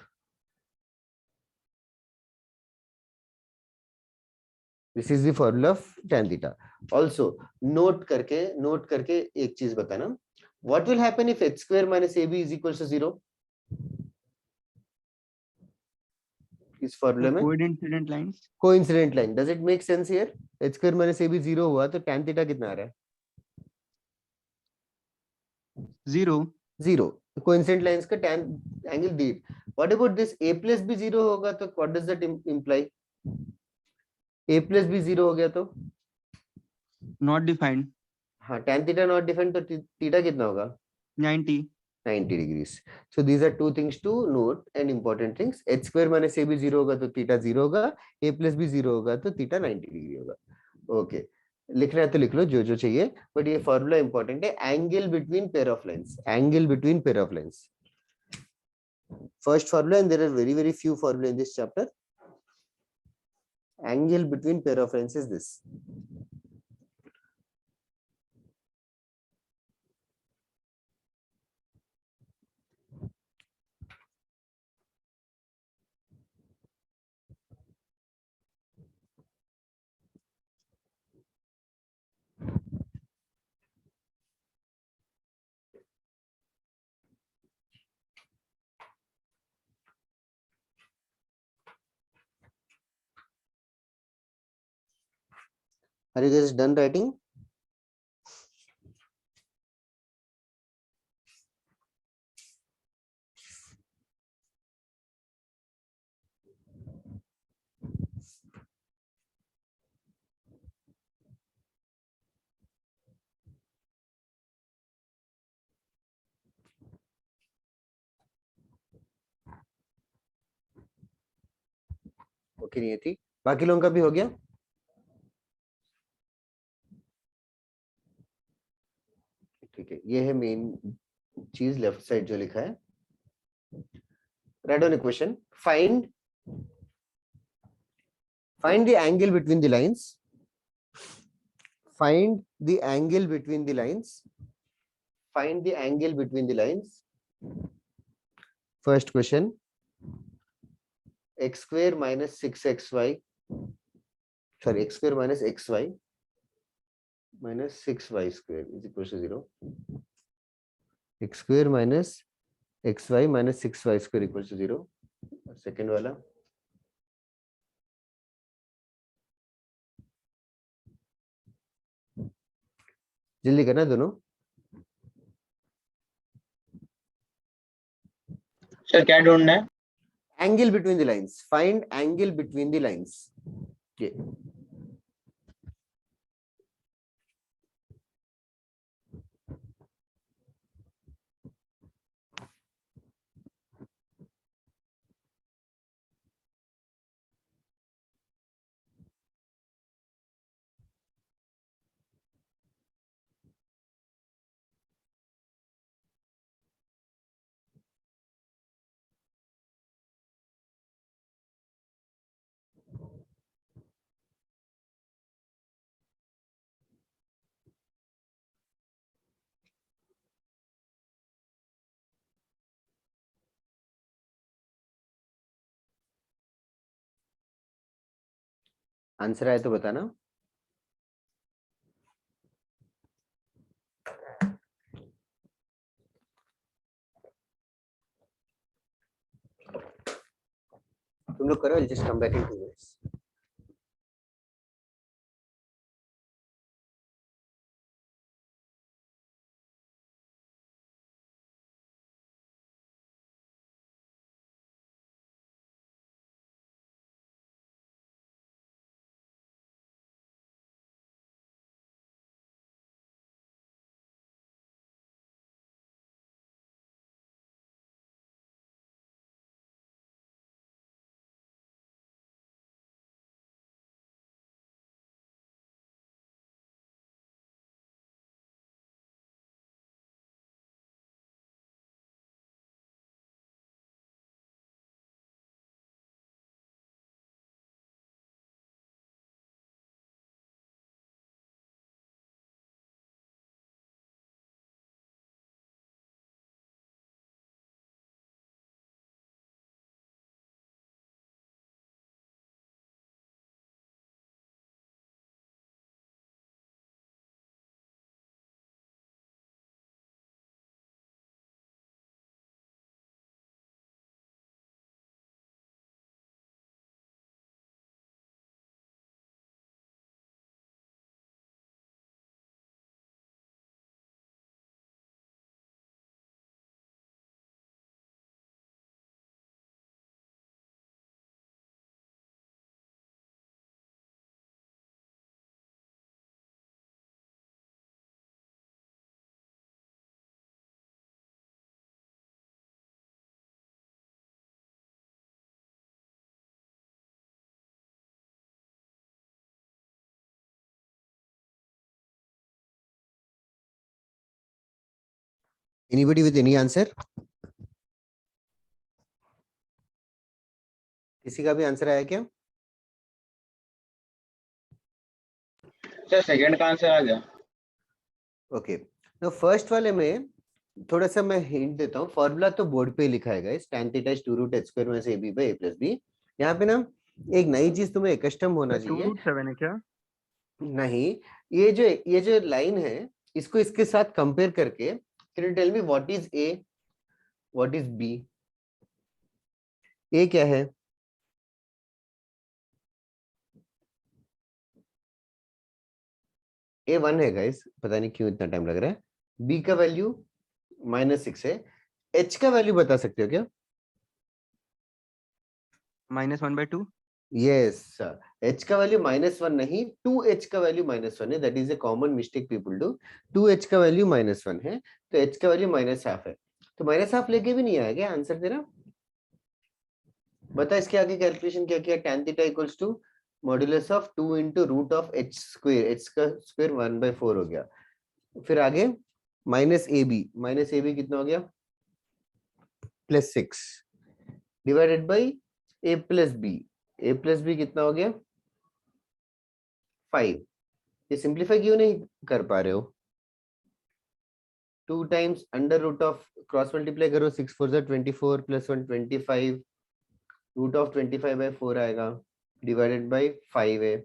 This is the formula of tan theta. Also note करके एक चीज बताना. What will happen if h square minus ab is equals to 0? इस फॉर्मूले में coincident lines. Coincident line. Does it make sense here? h square minus ab 0 हुआ तो tan theta कितना आ रहा है? 0. कोइंसिडेंट लाइंस का tan angle the. What about this a plus b 0 होगा तो what does that imply? a plus b 0 हो गया तो नॉट डिफाइंड. हाँ, tan theta not defined तो theta कितना होगा? 90 degrees. So these are two things to note and important things. h square minus ab 0 होगा तो theta 0 होगा, a plus b 0 होगा तो theta 90 डिग्री होगा. ओके, लिखना है तो लिख लो जो चाहिए, बट ये फॉर्मूला इंपॉर्टेंट है. Angle between pair of lines. Angle between pair of lines. First formula, and there are very few formula in this chapter. Angle between pair of lines is this. Are you guys done writing? Okay, नहीं थी. बाकी लोगों का भी हो गया. ठीक है, ये है मेन चीज. लेफ्ट साइड जो लिखा है, write down equation. Find the angle between the lines. Find the angle between the lines. Find the angle between the lines. First question. X square minus 6xy, sorry, x square minus xy minus 6y square is equal to 0. X square minus xy minus 6y square equals to 0. Second वाला, जल्दी करना दोनों. Sir क्या ढूंढना है? Angle between the lines. Find angle between the lines. Okay. Answer आए तो बताना. तुम लोग करो. I'll just come back in 2 minutes. Anybody with any answer? किसी का भी आंसर आया क्या? सर सेकंड का आंसर आ गया। ओके, तो फर्स्ट वाले में थोड़ा सा मैं हिंट देता हूँ। फॉर्मूला तो बोर्ड पे लिखा है guys, tan theta is 2 root h square minus ab by a plus b। यहाँ पे ना एक नई चीज तुम्हें कस्टम होना चाहिए। 2√7 है क्या? नहीं, ये जो लाइन है इसको इसके साथ कंपेयर करके can you tell me what is a, what is b? a क्या है? a 1 है गाइस, पता नहीं क्यों इतना टाइम लग रहा है। b का वैल्यू -6 है। h का वैल्यू बता सकते हो क्या? -1/2। यस, h का वैल्यू -1 नहीं, 2h का वैल्यू -1 है। That is a common mistake people do. 2h का वैल्यू -1 है, तो h का वैल्यू -1/2 है। तो -1/2 लेके भी नहीं आया क्या आंसर तेरा? बता इसके आगे कैलकुलेशन क्या किया। tan theta equals to modulus of 2 into root of h square, h का स्क्वायर 1/4 हो गया। फिर आगे -ab कितना हो गया? +6 divided by a plus b कितना हो गया? 5। ये सिंप्लीफाई क्यों नहीं कर पा रहे हो? 2 times under root of, cross multiply करो, 6 4 24 प्लस 1 25, रूट ऑफ 25/4 आएगा, डिवाइडेड बाई 5 है।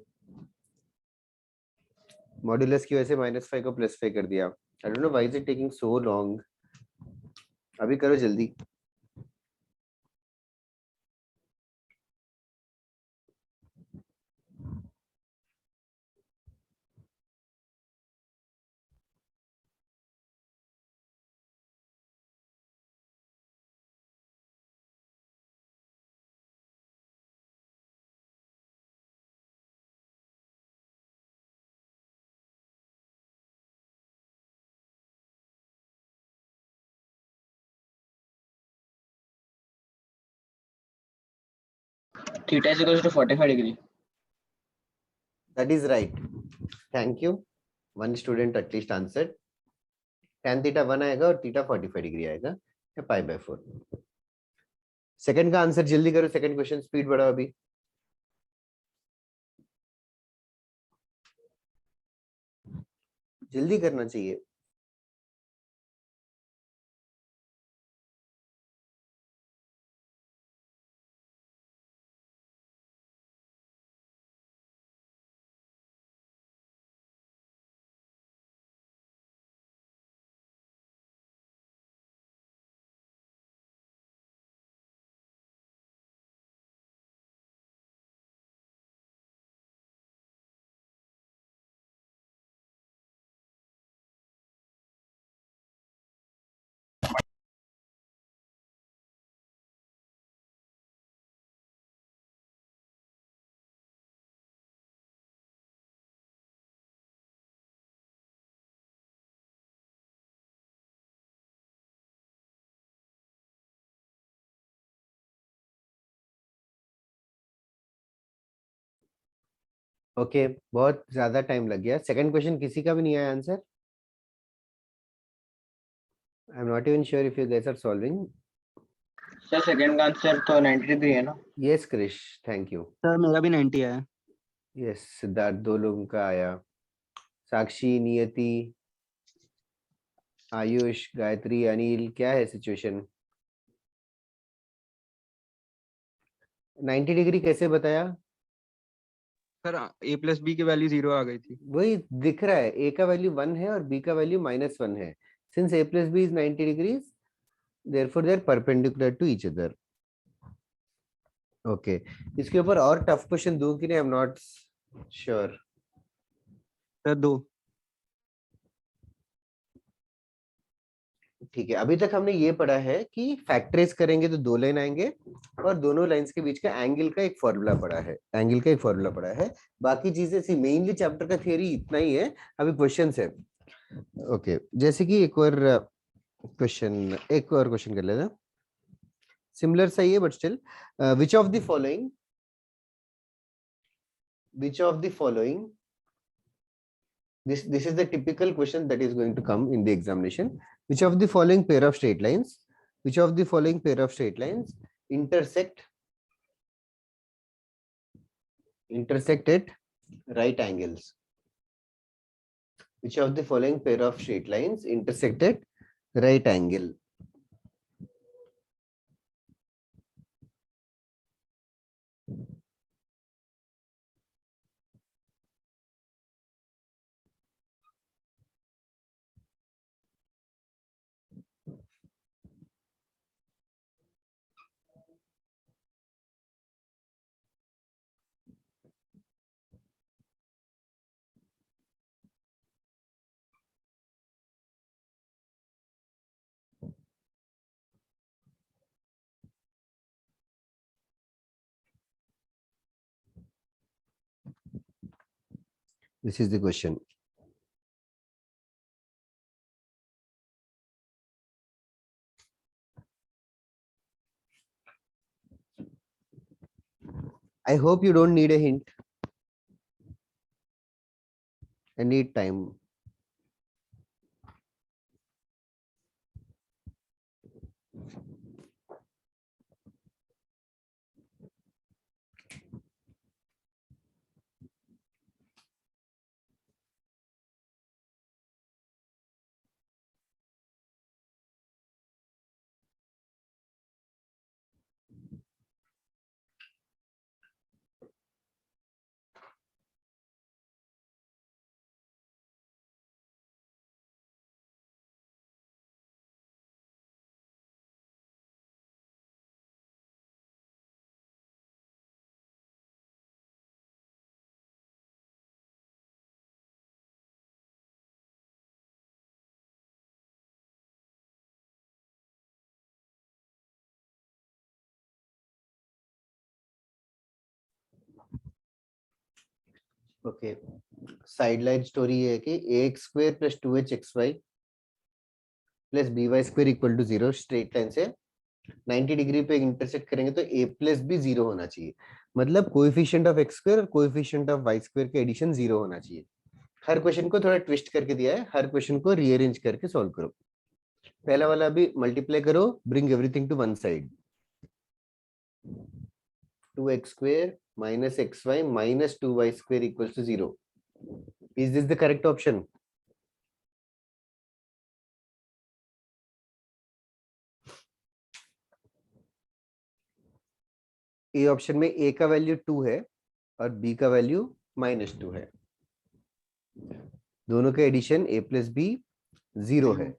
मॉड्यूलस की वजह से -5 को +5 कर दिया। I don't know why is it taking so long. अभी करो जल्दी। Theta is equal to 45 degree. That is right. Thank you. One student at least answered. tan theta 1 आएगा और थीटा 45 डिग्री आएगा, या π/4। सेकंड का आंसर जल्दी करो, सेकंड क्वेश्चन स्पीड बढ़ाओ अभी। जल्दी करना चाहिए। ओके, बहुत ज्यादा टाइम लग गया। सेकंड क्वेश्चन किसी का भी नहीं आया answer. I am not even sure if you guys are solving. Sir second का आंसर तो 90 डिग्री है ना? Yes Krish, thank you. Sir मेरा भी 90 आया। यस सिद्धार्थ, 2 लोगों का आया। साक्षी, नियति, आयुष, गायत्री, अनिल, क्या है सिचुएशन? 90 डिग्री कैसे बताया? सर a + b की वैल्यू 0 आ गई थी। वही दिख रहा है, a का वैल्यू 1 है और b का वैल्यू -1 है। Since a plus b is 90 degrees, therefore they are perpendicular to each other. Okay, इसके ऊपर और टफ क्वेश्चन दूं कि नहीं, आई एम नॉट श्योर। सर 2। ठीक है, अभी तक हमने ये पढ़ा है कि फैक्टराइज करेंगे तो 2 लाइन आएंगे और दोनों लाइंस के बीच का एंगल का एक फॉर्मूला पढ़ा है, बाकी चीजें सी मेनली चैप्टर का थियरी इतना ही है। अभी क्वेश्चंस है। ओके, जैसे कि एक और क्वेश्चन कर लेना, सिमिलर सा ही है but still. Which of the following, this is the typical question that is going to come in the examination. Which of the following pair of straight lines? Which of the following pair of straight lines intersect at right angles? Which of the following pair of straight lines intersect at right angle? This is the question. I hope you don't need a hint. I need time. Okay sideline story ये है कि ax square plus 2hxy plus by square equal to 0 straight line से 90 degree पे intersect करेंगे तो a plus b 0 होना चाहिए, मतलब कोएफिशिएंट ऑफ x स्क्वायर और कोएफिशिएंट ऑफ y स्क्वायर के एडिशन 0 होना चाहिए। हर क्वेश्चन को थोड़ा ट्विस्ट करके दिया है, हर क्वेश्चन को रीअरेंज करके सॉल्व करो। पहला वाला अभी मल्टीप्लाई करो, bring everything to one side. 2x square minus xy minus 2y square equals to 0. Is this the correct option? A option में a का वैल्यू 2 है और b का वैल्यू -2 है, दोनों के एडिशन a plus b 0 है,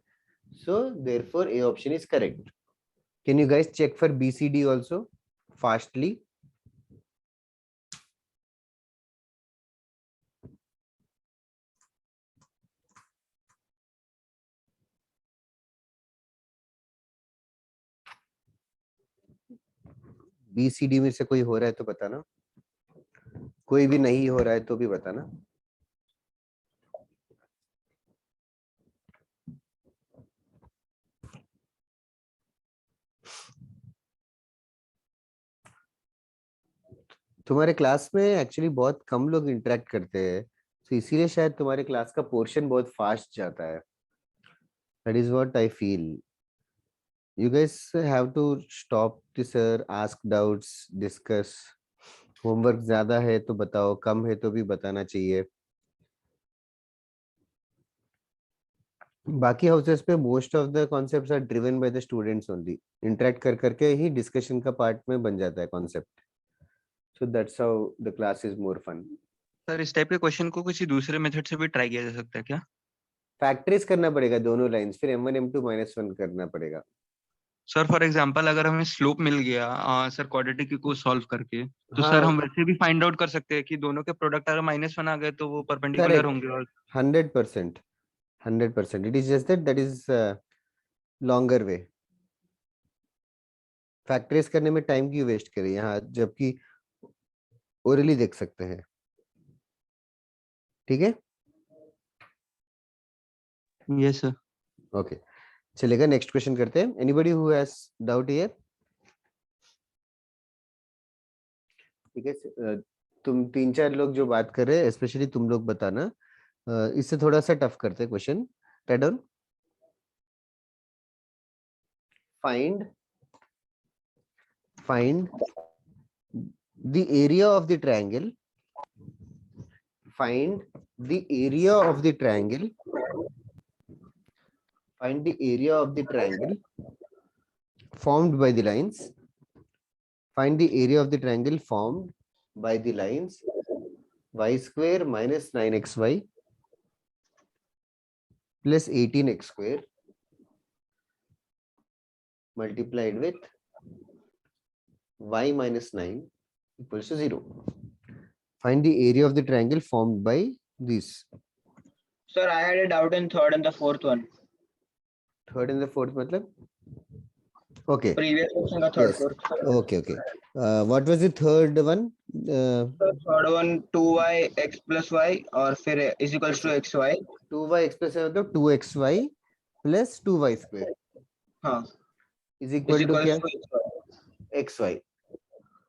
so therefore a option is correct. Can you guys check for b c d also fastly? B C D में से कोई हो रहा है तो बताना, कोई भी नहीं हो रहा है तो भी बताना। तुम्हारे क्लास में एक्चुअली बहुत कम लोग इंटरेक्ट करते हैं, तो इसीलिए शायद तुम्हारे क्लास का पोर्शन बहुत फास्ट जाता है। That is what I feel. You guys have to stop this sir, ask doubts, discuss. Homework ज्यादा है तो बताओ, कम है तो भी बताना चाहिए। बाकी हाउसेस पे most of the concepts are driven by the students only, interact कर करके ही डिस्कशन का पार्ट में बन जाता है concept, so that's how the class is more fun. Sir इस टाइप के क्वेश्चन को किसी दूसरे मेथड से भी ट्राई किया जा सकता है क्या? फैक्टराइज करना पड़ेगा दोनों लाइंस, फिर m1 m2 -1 करना पड़ेगा। सर फॉर एग्जांपल अगर हमें स्लोप मिल गया सर क्वाड्रेटिक को सॉल्व करके, तो हाँ सर हम वैसे भी फाइंड आउट कर सकते हैं कि दोनों के प्रोडक्ट अगर -1 आ गए तो वो परपेंडिकुलर करेक्ट, होंगे। और 100%, 100%। It is just that is longer way. Factorise करने में टाइम क्यों वेस्ट करें यहाँ, जबकि ओरली देख सकते हैं। ठीक है, यस सर। ओके चलेगा। नेक्स्ट क्वेश्चन करते हैं। Anybody who has doubt here? ठीक है, तुम 3-4 लोग जो बात कर रहे हैं, स्पेशली तुम लोग बताना। इससे थोड़ा सा टफ करते हैं question. Write down. find the area of the triangle. Find the area of the triangle. Find the area of the triangle formed by the lines. Find the area of the triangle formed by the lines y square minus 9xy plus 18x square multiplied with y minus 9 equals to 0. Find the area of the triangle formed by these. Sir, I had a doubt in third and the fourth one. Third and the fourth matlab? Okay. Previous question का third, Yes. fourth. Okay. What was the third one? The third one 2y x plus y और फिर is equals to xy. 2y x plus y मतलब 2xy plus 2y square हाँ. is Is equal to equals क्या? to xy. xy.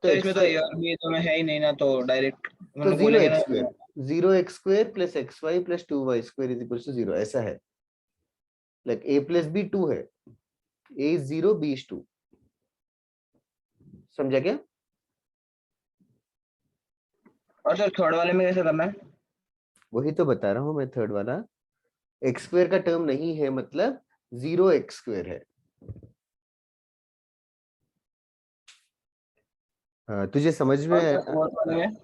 Sir इसमें तो यार भी तो में है ही नहीं ना तो डायरेक्ट तो 0x square 0x square plus xy plus 2y square is equals to 0 ऐसा है. Like a plus b 2 है. a is 0, b is 2. समझा क्या? और सर थर्ड वाले में कैसे करना है? वही तो बता रहा हूँ मैं. थर्ड वाला x स्क्वायर का टर्म नहीं है मतलब 0x स्क्वायर है. हाँ, तुझे समझ में फोर्थ वाले में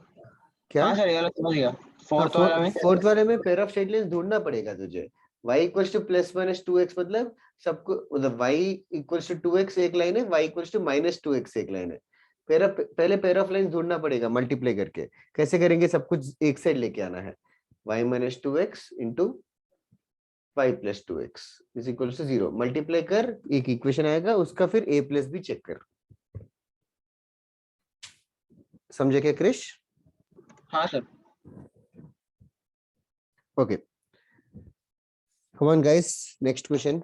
क्या? हाँ सर ये वाला समझ गया. फोर्थ वाला में फोर्थ वाले में पेयर ऑफ स्ट्रेट लाइंस ढूंढना पड़ेगा तुझे. y equals two plus minus 2x मतलब सबको मतलब y इक्वल्स टू 2x एक लाइन है, y equals to minus 2x एक लाइन है. पहले पेयर ऑफ लाइंस ढूंढना पड़ेगा मल्टीप्लाई करके. कैसे करेंगे? सब कुछ एक साइड लेके आना है. y minus 2x into y plus 2x is equals to 0. Multiply कर, एक इक्वेशन आएगा उसका, फिर a प्लस b चेक कर. समझे क्या क्रिश? हाँ sir. Okay. Come on, guys. Next question.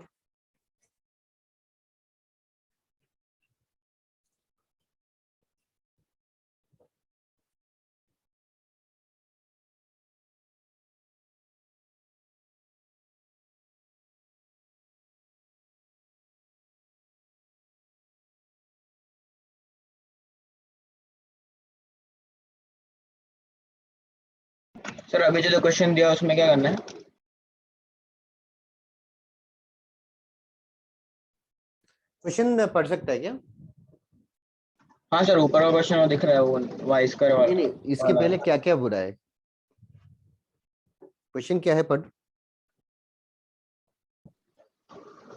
Sir अभी जो क्वेश्चन दिया उसमें क्या करना है? क्वेश्चन पढ़ सकता है क्या? हाँ सर ऊपर का क्वेश्चन वो दिख रहा है वो वाई स्क्वायर वाला. नहीं, इसके पहले क्या क्या बुरा है? क्वेश्चन क्या है? पढ़.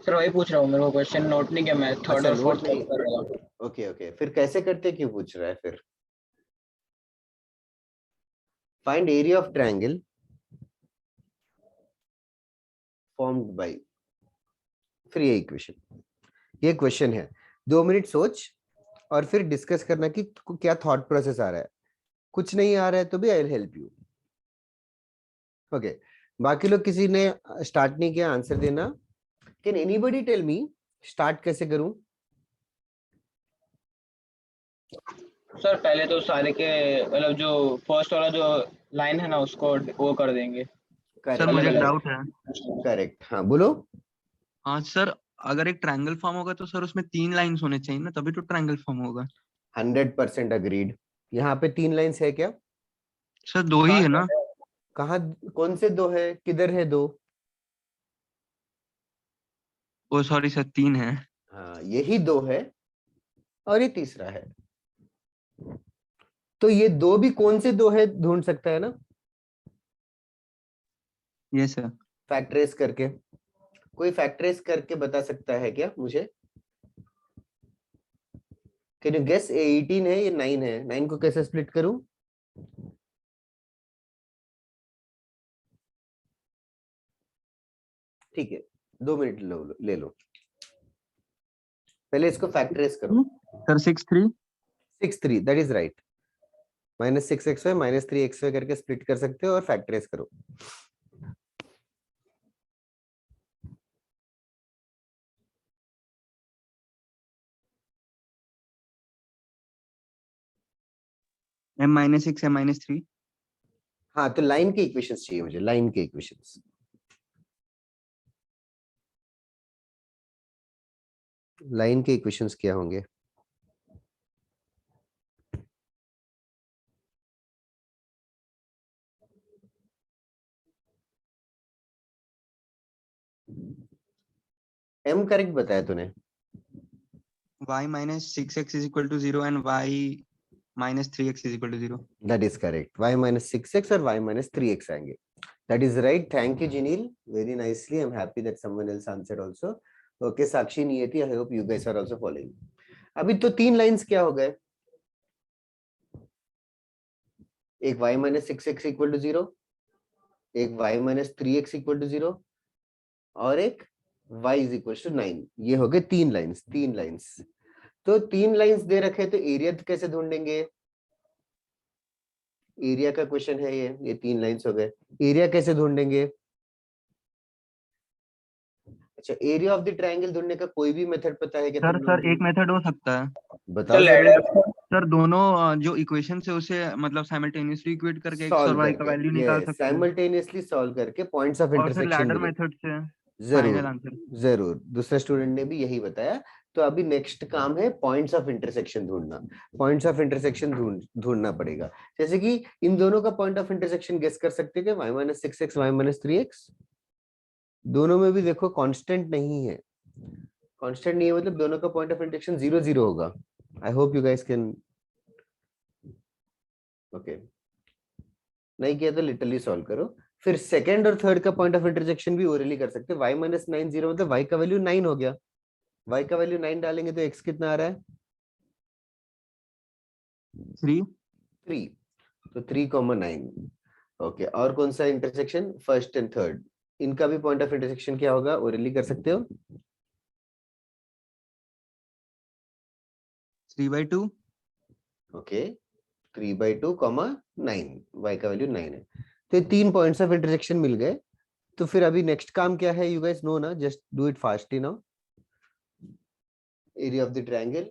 सर वही पूछ रहा हूँ, मेरे को क्वेश्चन नोट नहीं किया मैं. थर्ड और फोर्थ कर रहा हूँ. ओके. फिर कैसे करते, क्यों पूछ रहा है फिर? Find area of triangle formed by. फिर ये इक्वेशन, ये क्वेश्चन है. 2 मिनट सोच और फिर डिस्कस करना कि क्या थॉट प्रोसेस आ रहा है. कुछ नहीं आ रहा है तो भी I will help you. Okay. बाकी लोग किसी ने स्टार्ट नहीं किया, आंसर देना. Can anybody tell me start कैसे करूं? सर पहले तो सारे के मतलब जो फर्स्ट वाला जो लाइन है ना उसको वो कर देंगे. सर मुझे डाउट है. करेक्ट. हाँ बोलो. हाँ सर, अगर एक ट्रायंगल फॉर्म होगा तो सर उसमें 3 लाइंस होने चाहिए ना, तभी तो ट्रायंगल फॉर्म होगा. 100% अग्रीड. यहाँ पे 3 लाइंस है क्या? सर 2 ही है ना. कहाँ? कौन से 2 है? किधर है 2? ओ सॉरी सर 3 है. हाँ यही 2 है और ये तीसरा है. तो ये 2 भी कौन से 2 है ढूंढ सकता है ना? Yes sir. फैक्टराइज करके. कोई फैक्टराइज करके बता सकता है क्या मुझे? Can you guess? 18 है, ये 9 है. 9 को कैसे स्प्लिट करूं? ठीक है, 2 मिनट ले लो. पहले इसको फैक्टराइज करो. Sir 6 3 that is right. -6xy -3xy करके स्प्लिट कर सकते हो और फैक्टराइज करो. m-6 m-3. हाँ तो लाइन के इक्वेशंस चाहिए मुझे. लाइन के इक्वेशंस. लाइन के इक्वेशंस क्या होंगे? m करेक्ट बताया तूने? y minus 6x is equal to 0 and y minus 3x is equal to 0. That is correct. Y minus 6x और y minus 3x आएंगे. That is right. Thank you, Jinil. Very nicely. I'm happy that someone else answered also. Okay, Sakshi, Niyati, I hope you guys are also following. अभी तो 3 lines क्या हो गए? एक y minus 6x equal to 0, एक y minus 3x equal to 0 और एक y is equal to 9. ये हो गए 3 लाइंस. तो 3 लाइंस दे रखे तो एरिया कैसे ढूंढेंगे? एरिया का क्वेश्चन है ये 3 लाइंस हो गए. एरिया कैसे ढूंढेंगे? अच्छा, एरिया ऑफ द ट्रायंगल ढूंढने का कोई भी मेथड पता है क्या? सर एक मेथड हो सकता है. बताओ सर दोनों जो इक्वेशन है उसे मतलब साइमल्टेनियसली इक्वेट करके x और y का वैल्यू निकाल सकते हैं. साइमल्टेनियसली सॉल्व करके points of intersection. Ladder method से जरूर दूसरे स्टूडेंट ने भी यही बताया. तो अभी नेक्स्ट काम है पॉइंट्स ऑफ इंटरसेक्शन ढूंढना. पॉइंट्स ऑफ इंटरसेक्शन ढूंढना पड़ेगा. जैसे कि इन दोनों का पॉइंट ऑफ इंटरसेक्शन गेस कर सकते हैं y minus 6x y minus 3x. दोनों में भी देखो कांस्टेंट नहीं है. कांस्टेंट नहीं है मतलब दोनों का पॉइंट ऑफ इंटरसेक्शन 0 0 होगा. आई hope you guys can. Okay, नहीं किया तो लिटरली सॉल्व करो. फिर सेकंड और थर्ड का पॉइंट ऑफ इंटरसेक्शन भी ओरली कर सकते हैं. y minus 9 0 मतलब y का वैल्यू 9 हो गया. y का वैल्यू 9 डालेंगे तो x कितना आ रहा है? 3. तो 3,9. ओके, और कौन सा इंटरसेक्शन? First and third. इनका भी पॉइंट ऑफ इंटरसेक्शन क्या होगा? ओरली कर सकते हो. 3/2. ओके, 3/2, 9. y का वैल्यू 9 है. तो 3 पॉइंट्स ऑफ इंटरसेक्शन मिल गए. तो फिर अभी नेक्स्ट काम क्या है? यू गाइस नो ना, just do it fastly now. Area of the triangle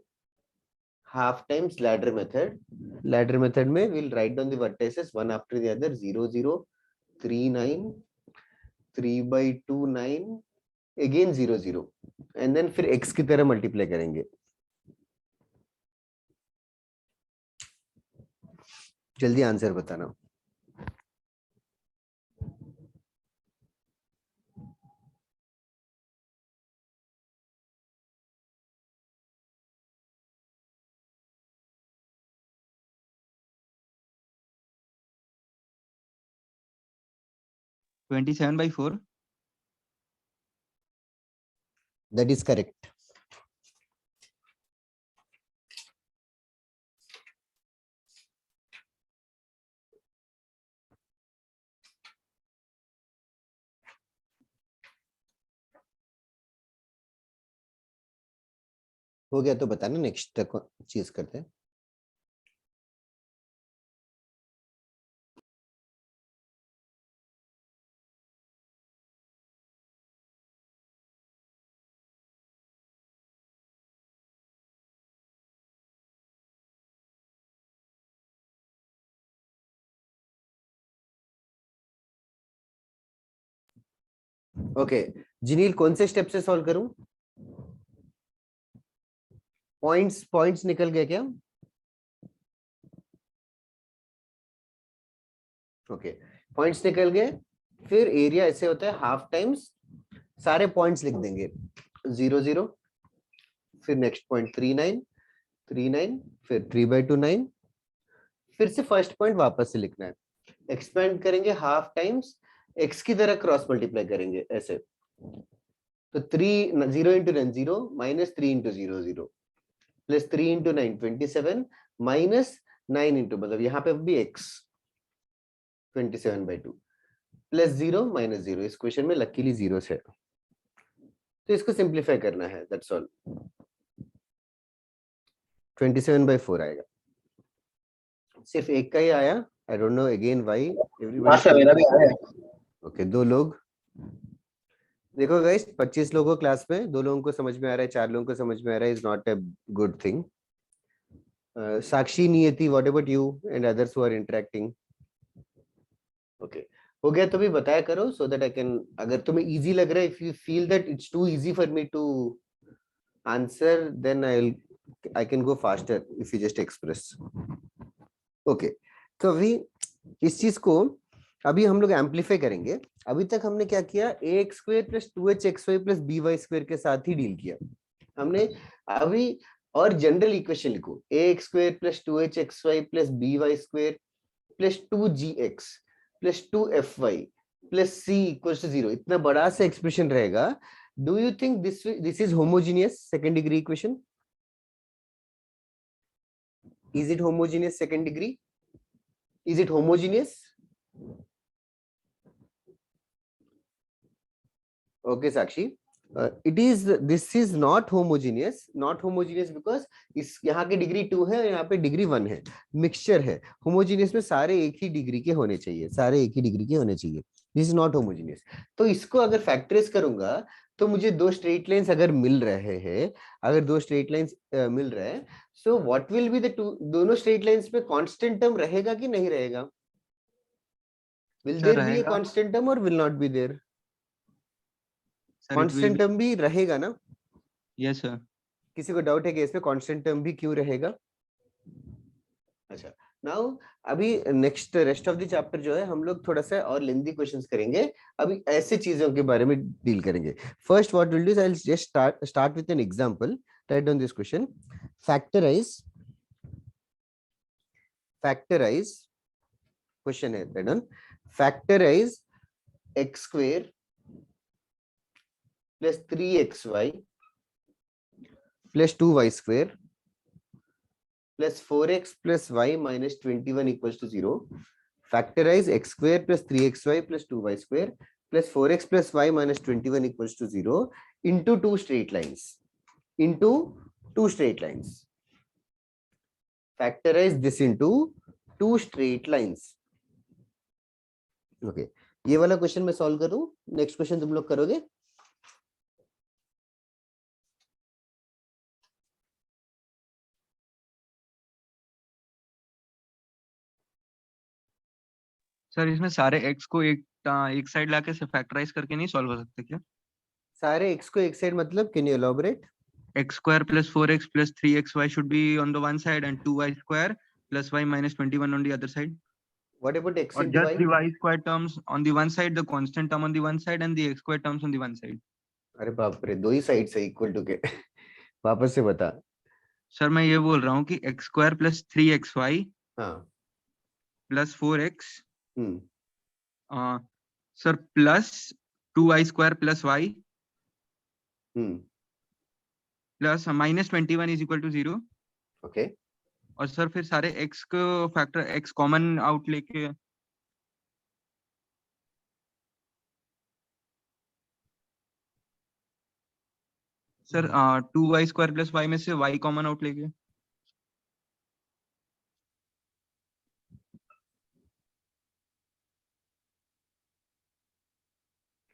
half times ladder method. Ladder method में we'll write down the vertices one after the other. 0 0 3 9 3/2 9 again 0 0 and then फिर x की तरह multiply करेंगे. जल्दी answer बताना. That is correct. हो गया तो बताना, नेक्स्ट चीज करते हैं. ओके, जिनील कौन से स्टेप से सॉल्व करूं? पॉइंट्स निकल गए क्या? ओके, पॉइंट्स निकल गए. फिर एरिया ऐसे होता है हाफ टाइम्स सारे पॉइंट्स लिख देंगे. 0 0 फिर नेक्स्ट पॉइंट 3 9 3 9 फिर 3/2 9. फिर से फर्स्ट पॉइंट वापस से लिखना है. एक्सपेंड करेंगे हाफ टाइम्स x की तरह क्रॉस मल्टीप्लाई करेंगे ऐसे. तो 3 0 into 9 0 minus 3 into 0 0 plus 3 into 9 27 minus 9 into मतलब यहाँ पे भी x 27/2 plus 0 minus 0. इस क्वेश्चन में लकीली 0 है तो इसको सिंप्लीफाई करना है. That's all. 27/4 आएगा. सिर्फ एक का ही आया. आई don't know again why. Everyone okay, 2 लोग. देखो गाइस, 25 लोगों क्लास में 2 लोगों को समझ में आ रहा है, 4 लोगों को समझ में आ रहा है. Is not a good thing. Sakshi, Niyati, what about you and others who are interacting? Okay, हो गया तो भी बताया करो सो दैट आई कैन. अगर तुम्हें इजी लग रहा है, if you feel that it's too easy for me to answer, then I can go faster if you just express. Okay. तो अभी इस चीज को अभी हम लोग एम्पलीफाई करेंगे. अभी तक हमने क्या किया, ax square plus 2hxy plus by square के साथ ही डील किया हमने. अभी और जनरल इक्वेशन लिखो, ax square plus 2hxy plus by square plus 2gx plus 2fy plus c equals to 0. इतना बड़ा सा एक्सप्रेशन रहेगा. Do you think this is homogeneous second degree equation? Is it homogeneous second degree? Is it homogeneous? Okay, Sakshi. This is not homogeneous. Not homogeneous because इस यहाँ के degree 2 है, यहाँ पे डिग्री 1 है, मिक्सचर है. होमोजीनियस में सारे एक ही डिग्री के होने चाहिए, सारे एक ही डिग्री के होने चाहिए. This is not homogeneous. तो इसको अगर फैक्टराइज करूंगा तो मुझे दो स्ट्रेट लाइंस अगर मिल रहे हैं, अगर दो स्ट्रेट लाइंस मिल रहे हैं, so what will be the two, दोनों स्ट्रेट लाइंस में कांस्टेंट टर्म रहेगा कि नहीं रहेगा? Will there be a constant term or will not be there? Constant term भी रहेगा ना? Yes sir. किसी को डाउट है कि इसमें कांस्टेंट टर्म भी क्यों रहेगा? अच्छा, नाउ अभी next rest of the chapter जो है हम लोग थोड़ा सा और लेंथी क्वेश्चंस करेंगे. अभी ऐसे चीजों के बारे में डील करेंगे. First what will do, I will just start with an example. Write down this question. Factorize question है, write down. Factorize x square plus 3xy plus 2y square plus 4x plus y minus 21 equals to 0. Factorize x square plus 3xy plus 2y square plus 4x plus y minus 21 equals to 0 into two straight lines. Into two straight lines. Factorize this into two straight lines. Okay. ये वाला question मैं solve करूं, next question तुम लोग करोगे. Sir इसमें सारे x को एक साइड लाके से फैक्टराइज करके नहीं सॉल्व हो सकते क्या? सारे x को एक साइड मतलब, can you elaborate? x square plus 4x plus 3xy should be on the one side and 2y square plus y minus 21 on the other side. What about x Or into just y? the y square terms on the one side, the constant term on the one side and the x square terms on the one side. अरे बाप रे, दो ही side से equal to के. वापस से बता. Sir मैं ये बोल रहा हूँ कि x square plus 3xy हाँ. plus 4x hmm. Sir plus 2y square plus y plus minus 21 is equal to 0. Okay. और सर फिर सारे x को फैक्टर x कॉमन आउट लेके sir 2y square plus y में से y कॉमन आउट लेके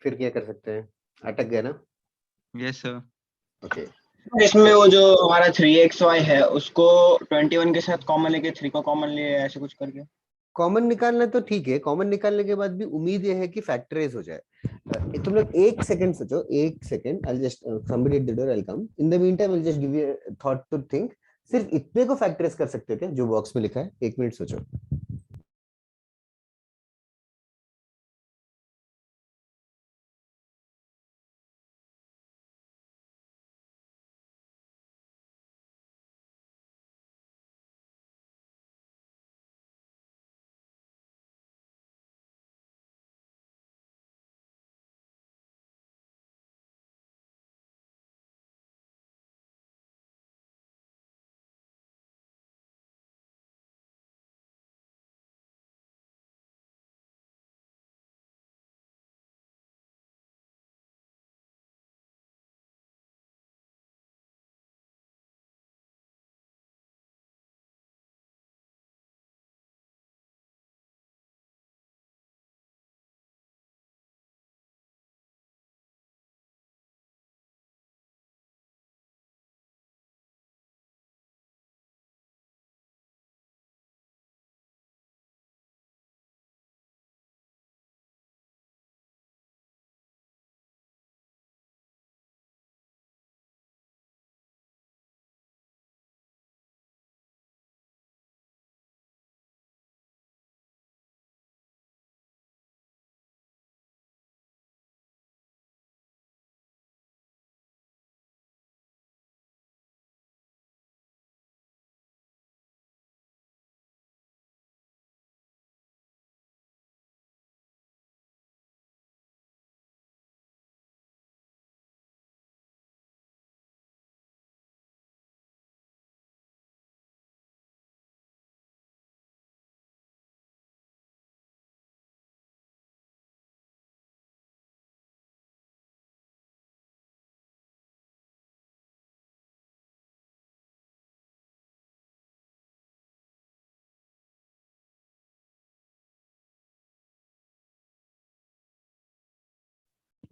फिर क्या कर सकते हैं? अटक गया ना? Yes sir. ओके. इसमें वो जो हमारा 3xy है उसको 21 के साथ कॉमन लेके 3 को कॉमन लिए ऐसे कुछ करके कॉमन निकालना तो ठीक है. कॉमन निकालने के बाद भी उम्मीद ये है कि फैक्टराइज हो जाए. तुम लोग एक सेकंड सोचो, एक second. I just somebody at the door, I come. In the meantime I just give you thought to think. सिर्फ इतने को फैक्टराइज कर सकते हो क्या जो बॉक्स में लिखा है? एक मिनट सोचो.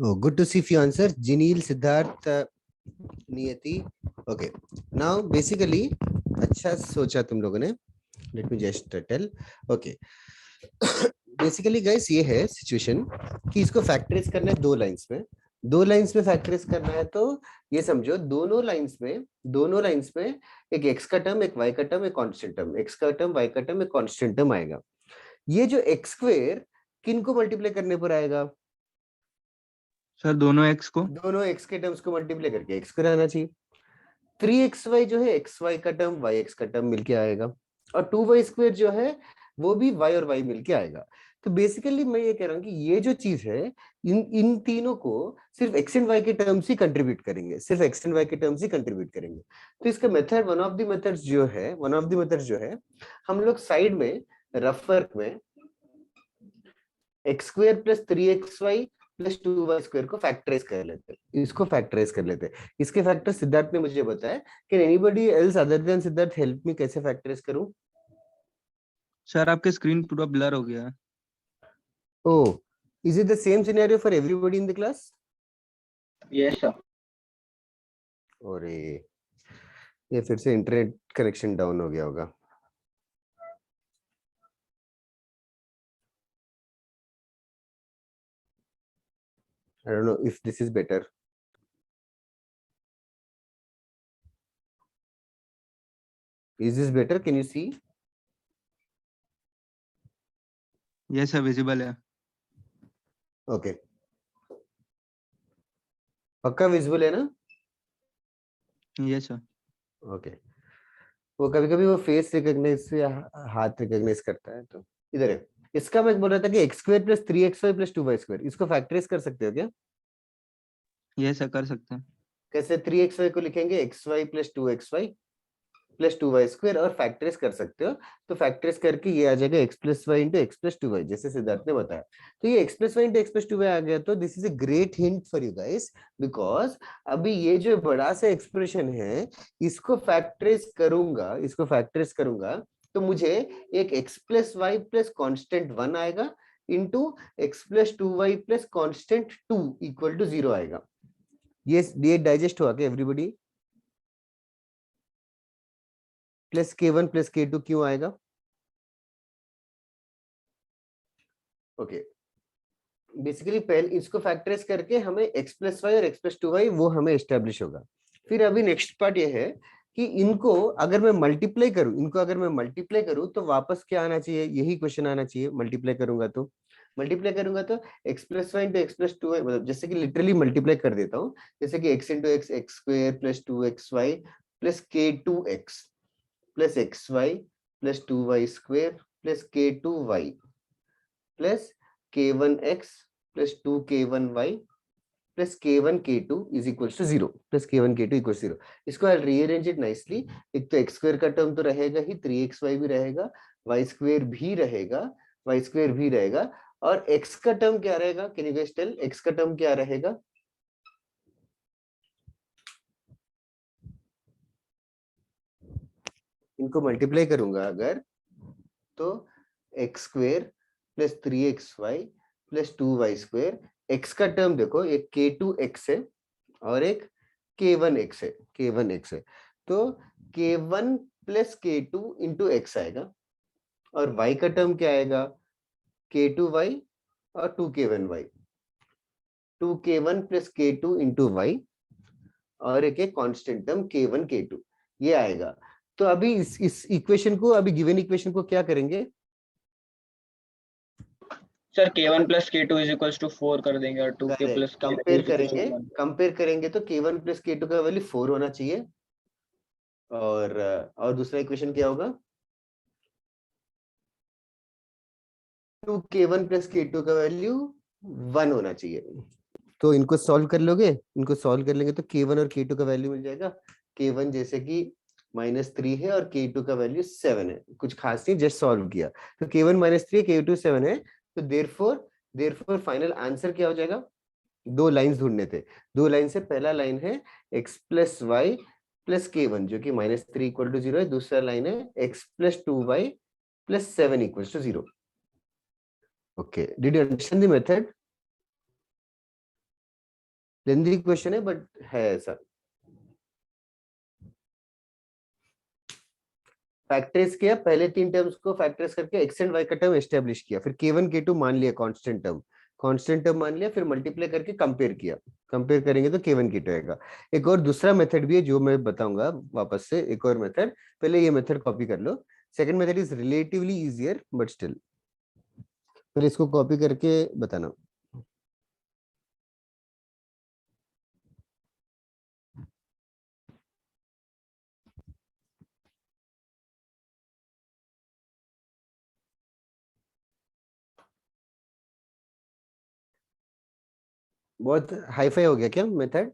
Oh, good to see few answers. Jinil, Siddharth, Niyati. Okay. Now basically अच्छा सोचा तुम लोगों ने. Let me just tell. Okay. Basically guys ये है सिचुएशन कि इसको फैक्टराइज करना है दो लाइंस में फैक्टराइज करना है. तो ये समझो दोनों लाइंस में एक x का टर्म, एक y का टर्म, एक कांस्टेंट टर्म, x का टर्म, y का टर्म, एक कांस्टेंट टर्म आएगा. ये जो x स्क्वायर किन को मल्टीप्लाई करने पर आएगा? सर दोनों x को, दोनों x के टर्म्स को मल्टीप्लाई करके x स्क्वायर आना चाहिए. 3xy जो है xy का टर्म, yx का टर्म मिलके आएगा, और 2y स्क्वायर जो है वो भी y और y मिलके आएगा. तो बेसिकली मैं ये कह रहा हूँ कि ये जो चीज है इन तीनों को सिर्फ x एंड y के टर्म्स ही कंट्रीब्यूट करेंगे, तो इसका method one of the methods जो है हम लोग साइड में रफ वर्क में x square plus 3xy plus 2y square को फैक्टराइज कर लेते हैं. इसके फैक्टर सिद्धार्थ ने मुझे बताया. Can anybody else other than Siddharth help me कैसे फैक्टराइज करूं? सर आपके स्क्रीन पूरा ब्लर हो गया है. Oh, is it the same scenario for everybody in the class? Yes sir. अरे ये फिर से इंटरनेट कनेक्शन डाउन हो गया होगा. I don't know if this is better. Is this better? Can you see? Yes sir, visible है. Okay. पक्का visible है ना? Yes sir. Okay. वो कभी-कभी वो फेस रिकॉग्नाइज से हाथ रिकॉग्नाइज करता है. तो इधर है. इसका मैं बोल रहा था कि x square plus 3xy plus 2y square, इसको फैक्टराइज कर सकते हो क्या? Yes sir, कर सकते हैं. कैसे? 3xy को लिखेंगे xy plus 2xy plus 2y square और फैक्टराइज कर सकते हो. तो फैक्टराइज करके ये आ जाएगा x plus y into x plus 2y, जैसे सिद्धार्थ ने बताया. तो ये x plus y into x plus 2y आ गया. तो this is a great hint for you guys, because अभी ये जो बड़ा सा एक्सप्रेशन है इसको फैक्टराइज करूंगा तो मुझे एक x plus y plus constant 1 आएगा into x plus 2y plus constant 2 equal to 0 आएगा. ये डाइजेस्ट हुआ क्या everybody? Plus k1 plus k2 क्यों आएगा? ओके. बेसिकली पहले इसको फैक्टराइज करके हमें x प्लस वाई और x प्लस 2y वो हमें एस्टेब्लिश होगा. फिर अभी नेक्स्ट पार्ट ये है कि इनको अगर मैं मल्टीप्लाई करूं तो वापस क्या आना चाहिए? यही क्वेश्चन आना चाहिए. मल्टीप्लाई करूंगा तो x plus y into x plus 2y, मतलब जैसे कि लिटरली मल्टीप्लाई कर देता हूँ, जैसे कि x into x x square plus 2xy plus k2x plus xy plus 2y square plus k2y plus k1x plus 2k1y plus k1 k2 is equal to 0 plus k1 k2 equal 0. इसको आई rearrange it nicely. एक तो x square का term तो रहेगा ही, 3xy भी रहेगा, y square भी रहेगा, और x का टर्म क्या रहेगा? Can you guys tell x का टर्म क्या रहेगा? इनको मल्टीप्लाई करूंगा अगर तो x square plus 3xy plus 2y square. x का टर्म देखो, एक k2x है और एक k1x है. तो k1 plus k2 into x आएगा, और y का टर्म क्या आएगा? k2y और 2k1y, 2k1 plus k2 into y, और एक कांस्टेंट टर्म k1 k2 ये आएगा. तो अभी इस इक्वेशन को, अभी गिवन इक्वेशन को क्या करेंगे? Sir k1 plus k2 is equals to 4 कर देंगे और 2k प्लस कंपेयर करेंगे तो k1 प्लस k2 का वैल्यू 4 होना चाहिए, और दूसरा इक्वेशन क्या होगा? 2k1 प्लस k2 का वैल्यू 1 होना चाहिए. तो इनको सॉल्व कर लोगे? इनको सॉल्व कर लेंगे तो k1 और k2 का वैल्यू मिल जाएगा. k1 जैसे कि -3 है और k2 का वैल्यू 7 है. कुछ खास नहीं, जस्ट सॉल्व किया. तो k1 -3 k2 7 है. तो देयरफॉर फाइनल आंसर क्या हो जाएगा? दो लाइंस ढूंढने थे. दो लाइन से पहला लाइन है x plus y plus k1 जो कि -3 इक्वल टू 0 है. दूसरा लाइन है x plus 2y plus 7 equal to 0. Okay, did you understand the method? Lengthy question है बट है ऐसा। फैक्टराइज किया, पहले 3 टर्म्स को फैक्टराइज करके एक्स एंड वाई का टर्म एस्टेब्लिश किया, फिर k1 k2 मान लिया कांस्टेंट टर्म मान लिया, फिर मल्टीप्लाई करके कंपेयर किया। कंपेयर करेंगे तो k1 k2 आएगा। एक और दूसरा मेथड भी है जो मैं बताऊंगा वापस से, एक और मेथड, पहले ये मेथड कॉपी कर लो। Second method is relatively easier but still, फिर इसको कॉपी करके बताना। बहुत हाई फाई हो गया क्या मेथड?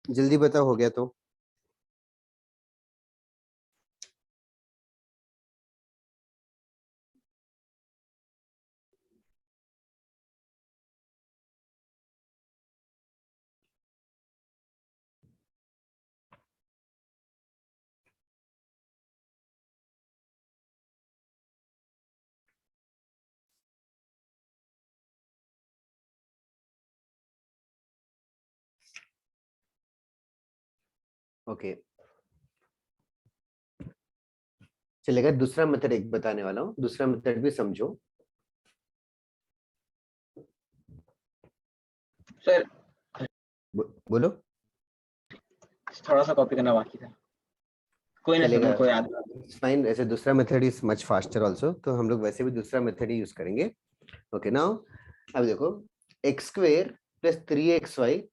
जल्दी बताओ हो गया तो। ओके चलेगा। दूसरा मेथड एक बताने वाला हूँ, दूसरा मेथड भी समझो। सर बोलो। थोड़ा सा कॉपी करना बाकी था, कोई ना सर, चलेगा, मेरे को याद। फाइन। ऐसे दूसरा method is much faster also, तो हम लोग वैसे भी दूसरा मेथड ही यूज करेंगे। ओके नाउ अब देखो, x square plus 3xy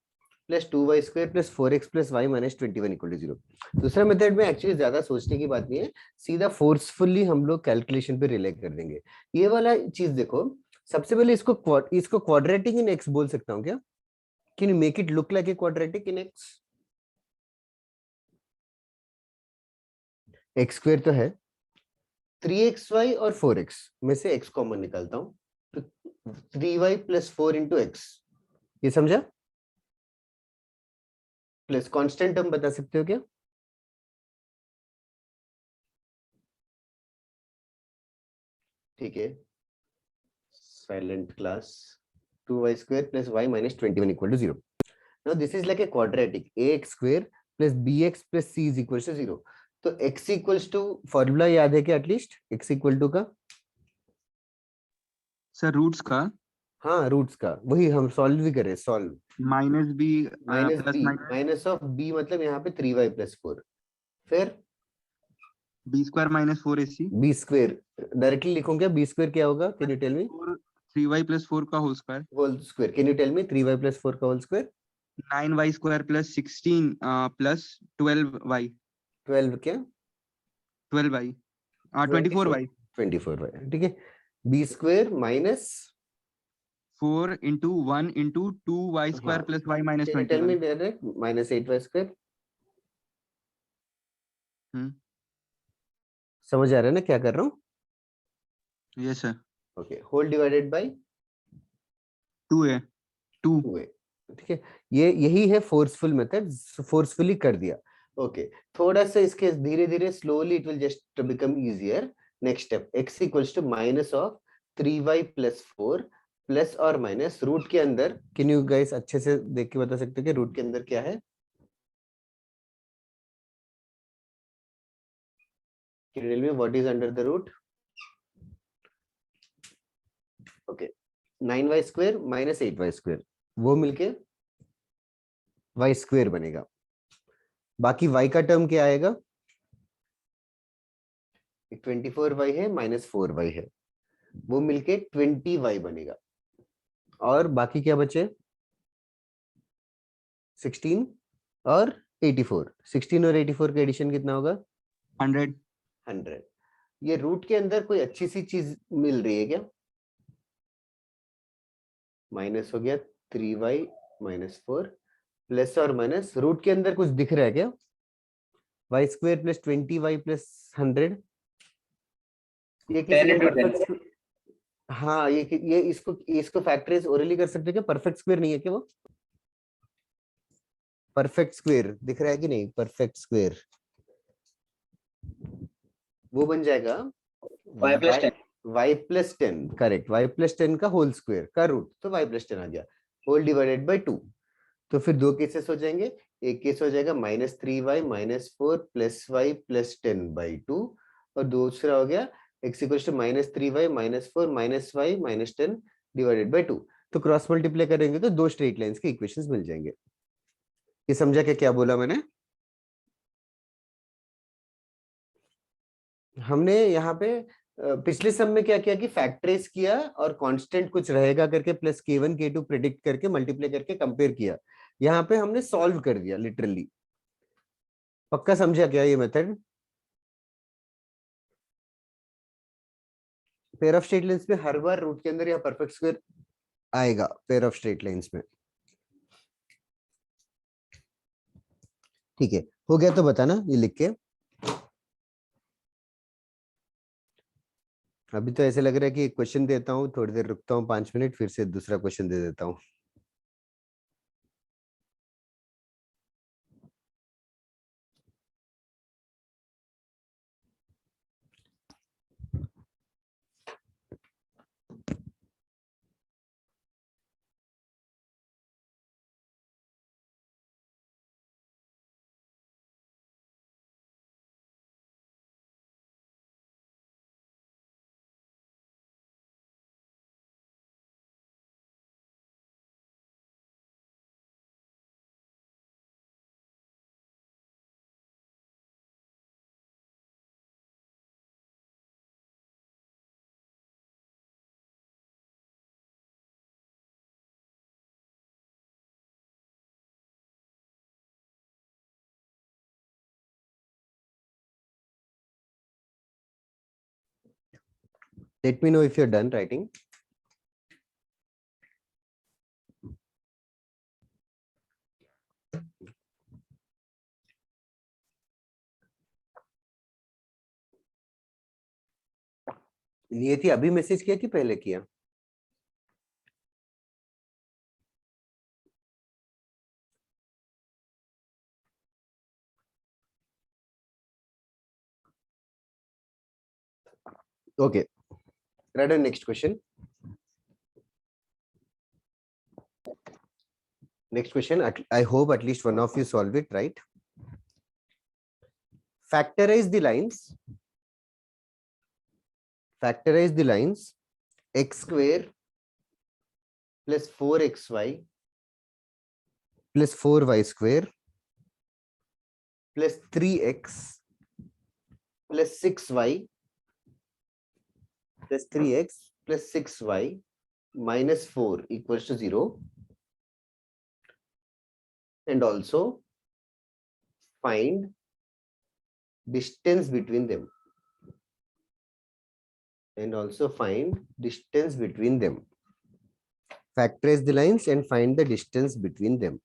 plus 2y square plus 4x plus y minus 21 equal to 0। दूसरा मेथड में एक्चुअली ज्यादा सोचने की बात नहीं है, सीधा फोर्सफुली हम लोग कैलकुलेशन पे रिले कर देंगे। ये वाला चीज देखो, सबसे पहले इसको क्वाड्रेटिक इन x बोल सकता हूँ क्या? Can you make it look like a quadratic in x? X square तो है, 3xy और 4x में से x कॉमन निकालता हूं, तो 3y प्लस 4 इंटू एक्स, ये समझा? प्लस कांस्टेंट टर्म बता सकते हो क्या? ठीक है, silent class. 2y square plus y minus 21 equal to 0। Now this is like a quadratic, ax square plus bx plus c is equal to 0। तो x equals to, formula याद है क्या एटलीस्ट x इक्वल टू का? Sir roots का हाँ roots का, वही हम सॉल्व भी कर रहे हैं, solve. Minus b minus plus b, minus minus of b मतलब यहाँ पे 3y प्लस 4, फिर b square minus 4ac b square. Directly लिखूं क्या? बी स्क्वेयर क्या होगा? Can you tell me? 3y plus 4 का whole square, whole square. Can you tell me 3y plus 4 का whole square? 9y square plus 16 plus 12y 12 क्या? 12y 24y 24y, ठीक है। B square minus 4 into 1 into 2y square plus y minus can you tell me 21. Direct minus 8y square. समझ आ रहा है ना क्या कर रहा हूँ? Yes sir. Okay, whole divided by 2a 2. 2a, ठीक है। ये यही है फोर्सफुल मेथड, फोर्सफुली कर दिया। ओके, थोड़ा सा इसके धीरे धीरे slowly it will just become easier. Next step, x equals to minus of 3y plus 4 plus और माइनस रूट के अंदर, कैन यू गाइस अच्छे से देख के बता सकते हो कि रूट के अंदर क्या है? Can you tell me what is under the root? Okay, 9y square minus 8y square, वो मिलके y square बनेगा. बाकी y का टर्म क्या आएगा? 24y है माइनस 4y है, वो मिलके 20y बनेगा. और बाकी क्या बचे? 16 और 84. 16 और 84 का एडिशन कितना होगा? 100. 100. ये रूट के अंदर कोई अच्छी सी चीज मिल रही है क्या? माइनस हो गया 3y माइनस 4, प्लस और माइनस रूट के अंदर कुछ दिख रहा है क्या? y square plus 20y plus 100. ये किसी 10 ने into 10. परफेक्ट, हाँ ये इसको फैक्टराइज ओरली कर सकते हैं क्या? परफेक्ट स्क्वायर नहीं है क्या वो? परफेक्ट स्क्वायर दिख रहा है कि नहीं? परफेक्ट स्क्वायर वो बन जाएगा y plus 10. y plus 10. Correct, y plus 10 का होल स्क्वायर का रूट, तो y प्लस 10 आ गया, होल डिवाइडेड बाय 2. तो फिर दो केसेस हो जाएंगे. एक केस हो जाएगा minus 3y minus 4 plus y plus 10 by 2, और दूसरा हो गया x equal to minus 3y minus 4 minus y minus 10 divided by 2. तो क्रॉस मल्टीप्लाई करेंगे तो दो स्ट्रेट लाइंस के इक्वेशंस मिल जाएंगे. ये समझा क्या बोला मैंने? हमने यहाँ पे पिछले सम में क्या किया कि फैक्टराइज किया और कांस्टेंट कुछ रहेगा करके प्लस k1 k2 प्रेडिक्ट करके मल्टीप्लाई करके कंपेयर किया. यहाँ पे हमने सॉल्व कर दिया लिटरली. पक्का समझा क्या ये method? Pair of straight lines में हर बार रूट के अंदर या परफेक्ट स्क्वायर आएगा पेयर ऑफ स्ट्रेट लाइंस में. ठीक है, हो गया तो बताना ये लिख के. अभी तो ऐसे लग रहा है कि क्वेश्चन देता हूँ, थोड़ी देर रुकता हूँ 5 मिनट, फिर से दूसरा क्वेश्चन दे देता हूँ. Let me know if you're done writing. ये थी अभी मैसेज किया कि पहले किया? Okay, write down next question. Next question, I hope at least one of you solve it, right? Factorize the lines. Factorize the lines x square plus 4xy plus 4y square plus 3x plus 6y plus 3x plus 6y minus 4 equals to 0, and also find distance between them. And also find distance between them. Factorize the lines and find the distance between them.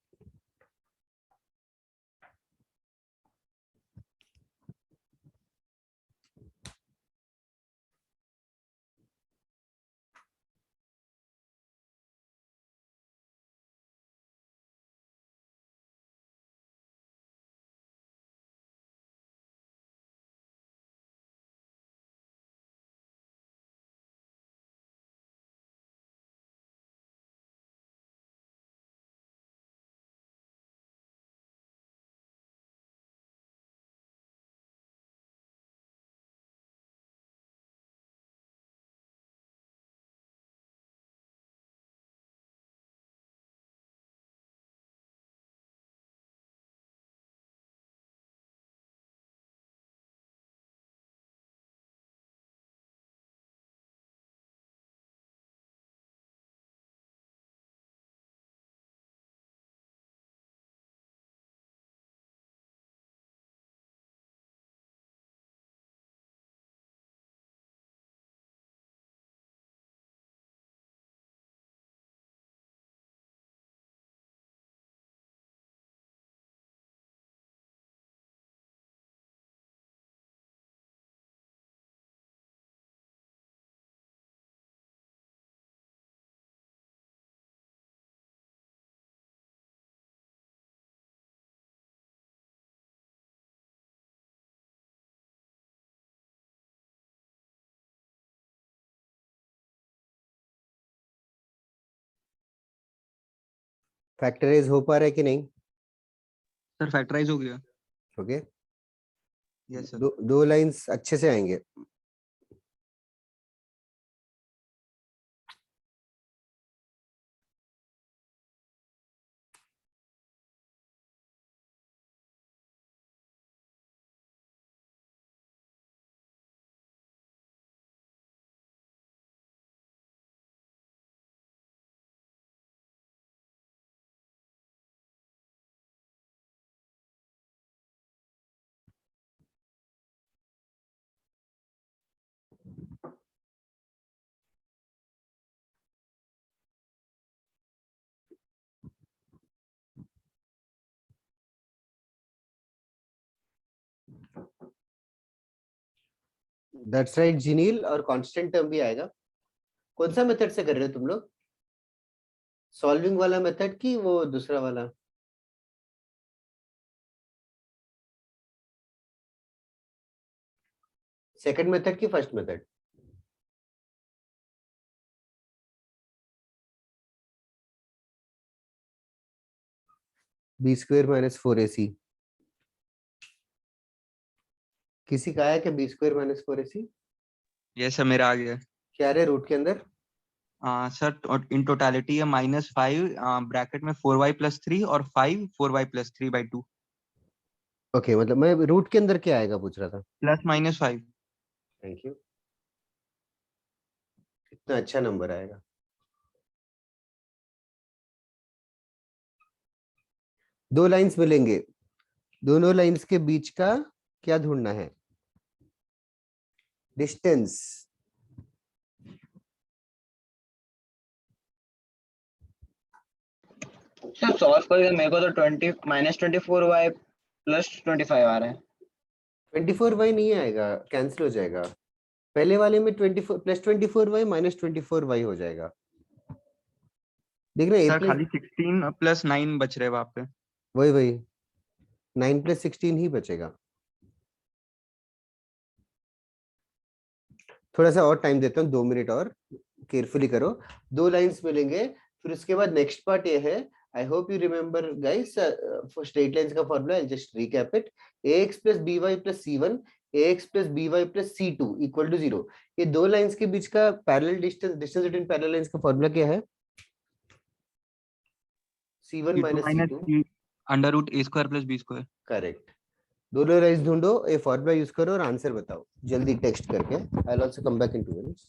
Factorise हो पा रहा है कि नहीं? Sir factorise हो गया। Okay, yes sir. दो lines अच्छे से आएंगे। दैट्स राइट जिनील, और कांस्टेंट टर्म भी आएगा। कौन सा मेथड से कर रहे हो तुम लोग? सॉल्विंग वाला मेथड की वो दूसरा वाला? सेकंड मेथड की first method? B square minus 4ac। किसी का आया क्या b square minus 4ac? Yes sir मेरा आ गया। क्या रहे रूट के अंदर? सर इन टोटालिटी है -5 ब्रैकेट में 4y+3 और 5 4y+3/2 ओके, मतलब मैं रूट के अंदर क्या आएगा पूछ रहा था। +-5। थैंक यू, इतना अच्छा नंबर आएगा। दो लाइंस मिलेंगे, दोनों लाइंस के बीच का क्या ढूंढना है? डिस्टेंस। सर सॉल्व करके मेरे को तो 20 -24y + 25 आ रहा है। 24y नहीं आएगा, कैंसिल हो जाएगा। पहले वाले में 24 +24y -24y हो जाएगा। देख रहे सर a+, खाली 16 + 9 बच रहे वहां पे। वही वही 9 + 16 ही बचेगा। थोड़ा सा और टाइम देता हूँ, 2 मिनट और, केयरफुली करो। दो लाइंस मिलेंगे, फिर उसके बाद नेक्स्ट पार्ट ये है। I hope you remember guys, for straight lines का formula, I just recap it. ax + by + c1 ax + by + c2 = 0। ये दो लाइंस के बीच का parallel distance between parallel lines का फॉर्मूला क्या है? c1 c2 - c2। -√a² + b²। Correct. दोनों lines ढूंढो, ये फॉर्मूला यूज करो और आंसर बताओ जल्दी टेक्स्ट करके। I will also come back in 2 minutes.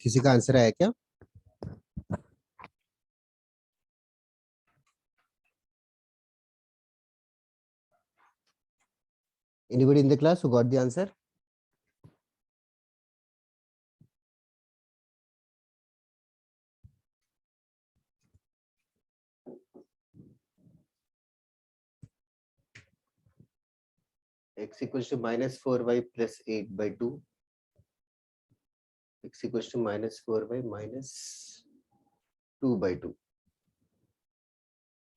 किसी का आंसर आया क्या? Anybody in the class who got the answer? X equals to minus 4y plus 8 by 2. X equals to minus 4y minus 2 by 2.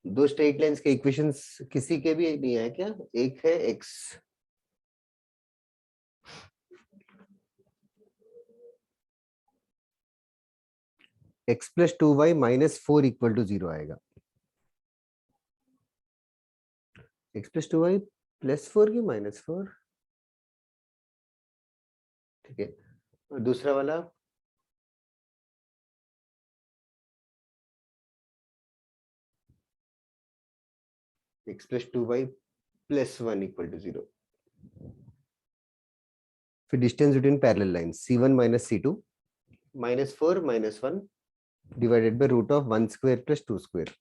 दो straight lines के equations किसी के भी नहीं है क्या? एक है x x plus 2y minus 4 equal to 0 आएगा. x plus 2y plus 4 की minus 4. ठीक है. और दूसरा वाला x plus 2y plus 1 equal to 0. फिर distance between parallel lines c1 minus c2 minus 4 minus 1 divided by root of 1 square plus 2 square.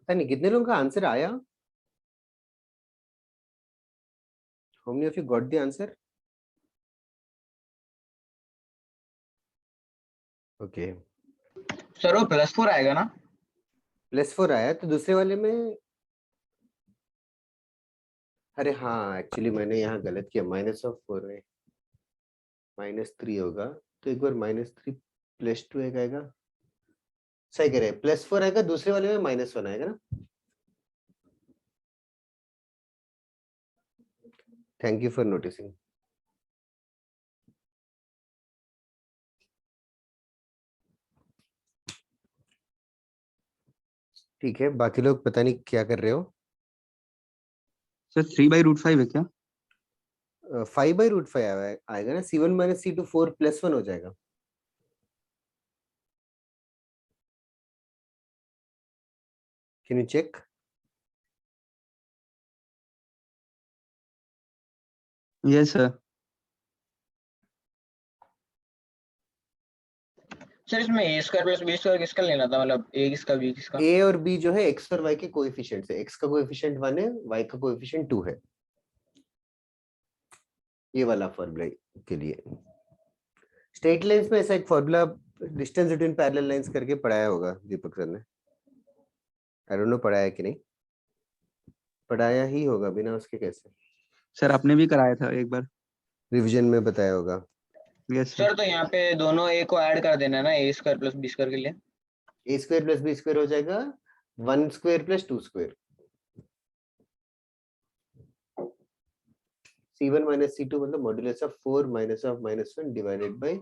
पता नहीं कितने लोगों का आंसर आया? How many of you got the answer? Okay. Sir वो +4 आएगा ना? +4 आया तो दूसरे वाले में अरे हाँ एक्चुअली मैंने यहाँ गलत किया. -4 में -3 होगा तो एक बार -3 +2 एक आएगा. सही कह रहे हैं. +4 आएगा दूसरे वाले में -1 आएगा ना. Thank you for noticing. ठीक है बाकी लोग पता नहीं क्या कर रहे हो. सर 3/√5 है क्या? 5/√5 आएगा ना. c1 minus c2 4 + 1 हो जाएगा. Can you check? Yes sir. Sir इसमें a² + b² किसका लेना था? मतलब a किसका b किसका? a और b जो है x और y के कोएफिशिएंट्स है. x का कोएफिशिएंट 1 है, y का कोएफिशिएंट 2 है. ये वाला फॉर्मूला के लिए स्ट्रेट लाइंस में ऐसा एक formula distance between parallel lines करके पढ़ाया होगा दीपक सर ने. आई डोंट नो पढ़ाया कि नहीं. पढ़ाया ही होगा, बिना उसके कैसे. सर आपने भी कराया था एक बार. रिवीजन में बताया होगा. यस सर तो यहाँ पे दोनों a को ऐड कर देना ना, a² + b² के लिए. a² + b² हो जाएगा 1² + 2². c1 minus c2 मतलब modulus of 4 minus of -1 divided by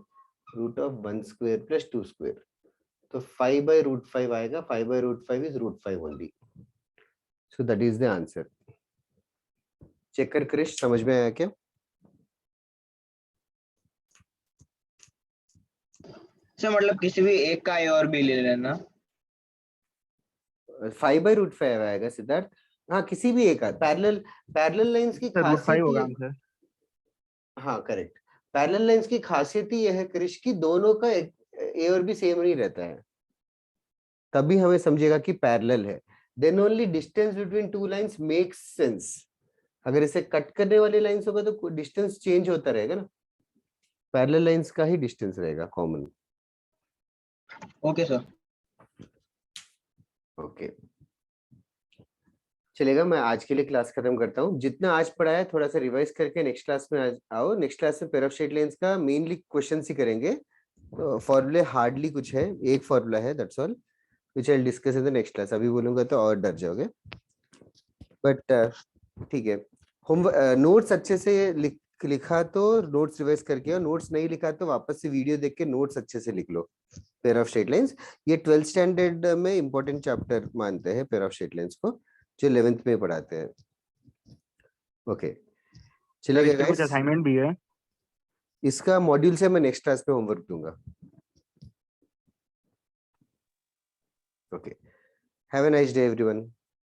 root of 1² + 2². तो 5/√5 आएगा. 5/√5 is √5 only. So that is the answer. Check कर क्रिश, समझ में आया क्या? सर मतलब किसी भी एक का a और b ले लेना. 5/√5 आएगा सिद्धार्थ. हाँ किसी भी एक का. पैरेलल लाइंस की सर √5 खासियत होगा ये. आंसर. हाँ करेक्ट. पैरेलल लाइंस की खासियत ही यह है क्रिश की दोनों का a और b सेम नहीं रहता है. तभी हमें समझेगा कि पैरेलल है. Then only distance between two lines makes sense. अगर इसे कट करने वाली लाइंस होगा तो डिस्टेंस चेंज होता रहेगा ना. पैरेलल लाइंस का ही डिस्टेंस रहेगा कॉमन. Okay sir. ओके चलेगा. मैं आज के लिए क्लास खत्म करता हूँ. जितना आज पढ़ाया थोड़ा सा रिवाइज करके नेक्स्ट क्लास में आओ. नेक्स्ट क्लास में पेयर ऑफ स्ट्रेट लाइंस का मेनली क्वेश्चन ही करेंगे. फॉर्मूले हार्डली कुछ है, एक फॉर्मूला है that's all which I will discuss in the next class. अभी बोलूंगा तो और डर जाओगे. बट ठीक है. होम नोट्स अच्छे से लिखा तो नोट्स रिवाइज करके, और नोट्स नहीं लिखा तो वापस से वीडियो देख के नोट्स अच्छे से लिख लो. पेयर ऑफ स्ट्रेट लाइंस ये 12th स्टैंडर्ड में इंपॉर्टेंट चैप्टर मानते हैं पेयर ऑफ स्ट्रेट लाइंस को, जो 11th में पढ़ाते हैं. ओके चलिए इसका कुछ असाइनमेंट भी है. इसका मॉड्यूल से मैं नेक्स्ट क्लास में होमवर्क दूंगा. Okay have a nice day everyone.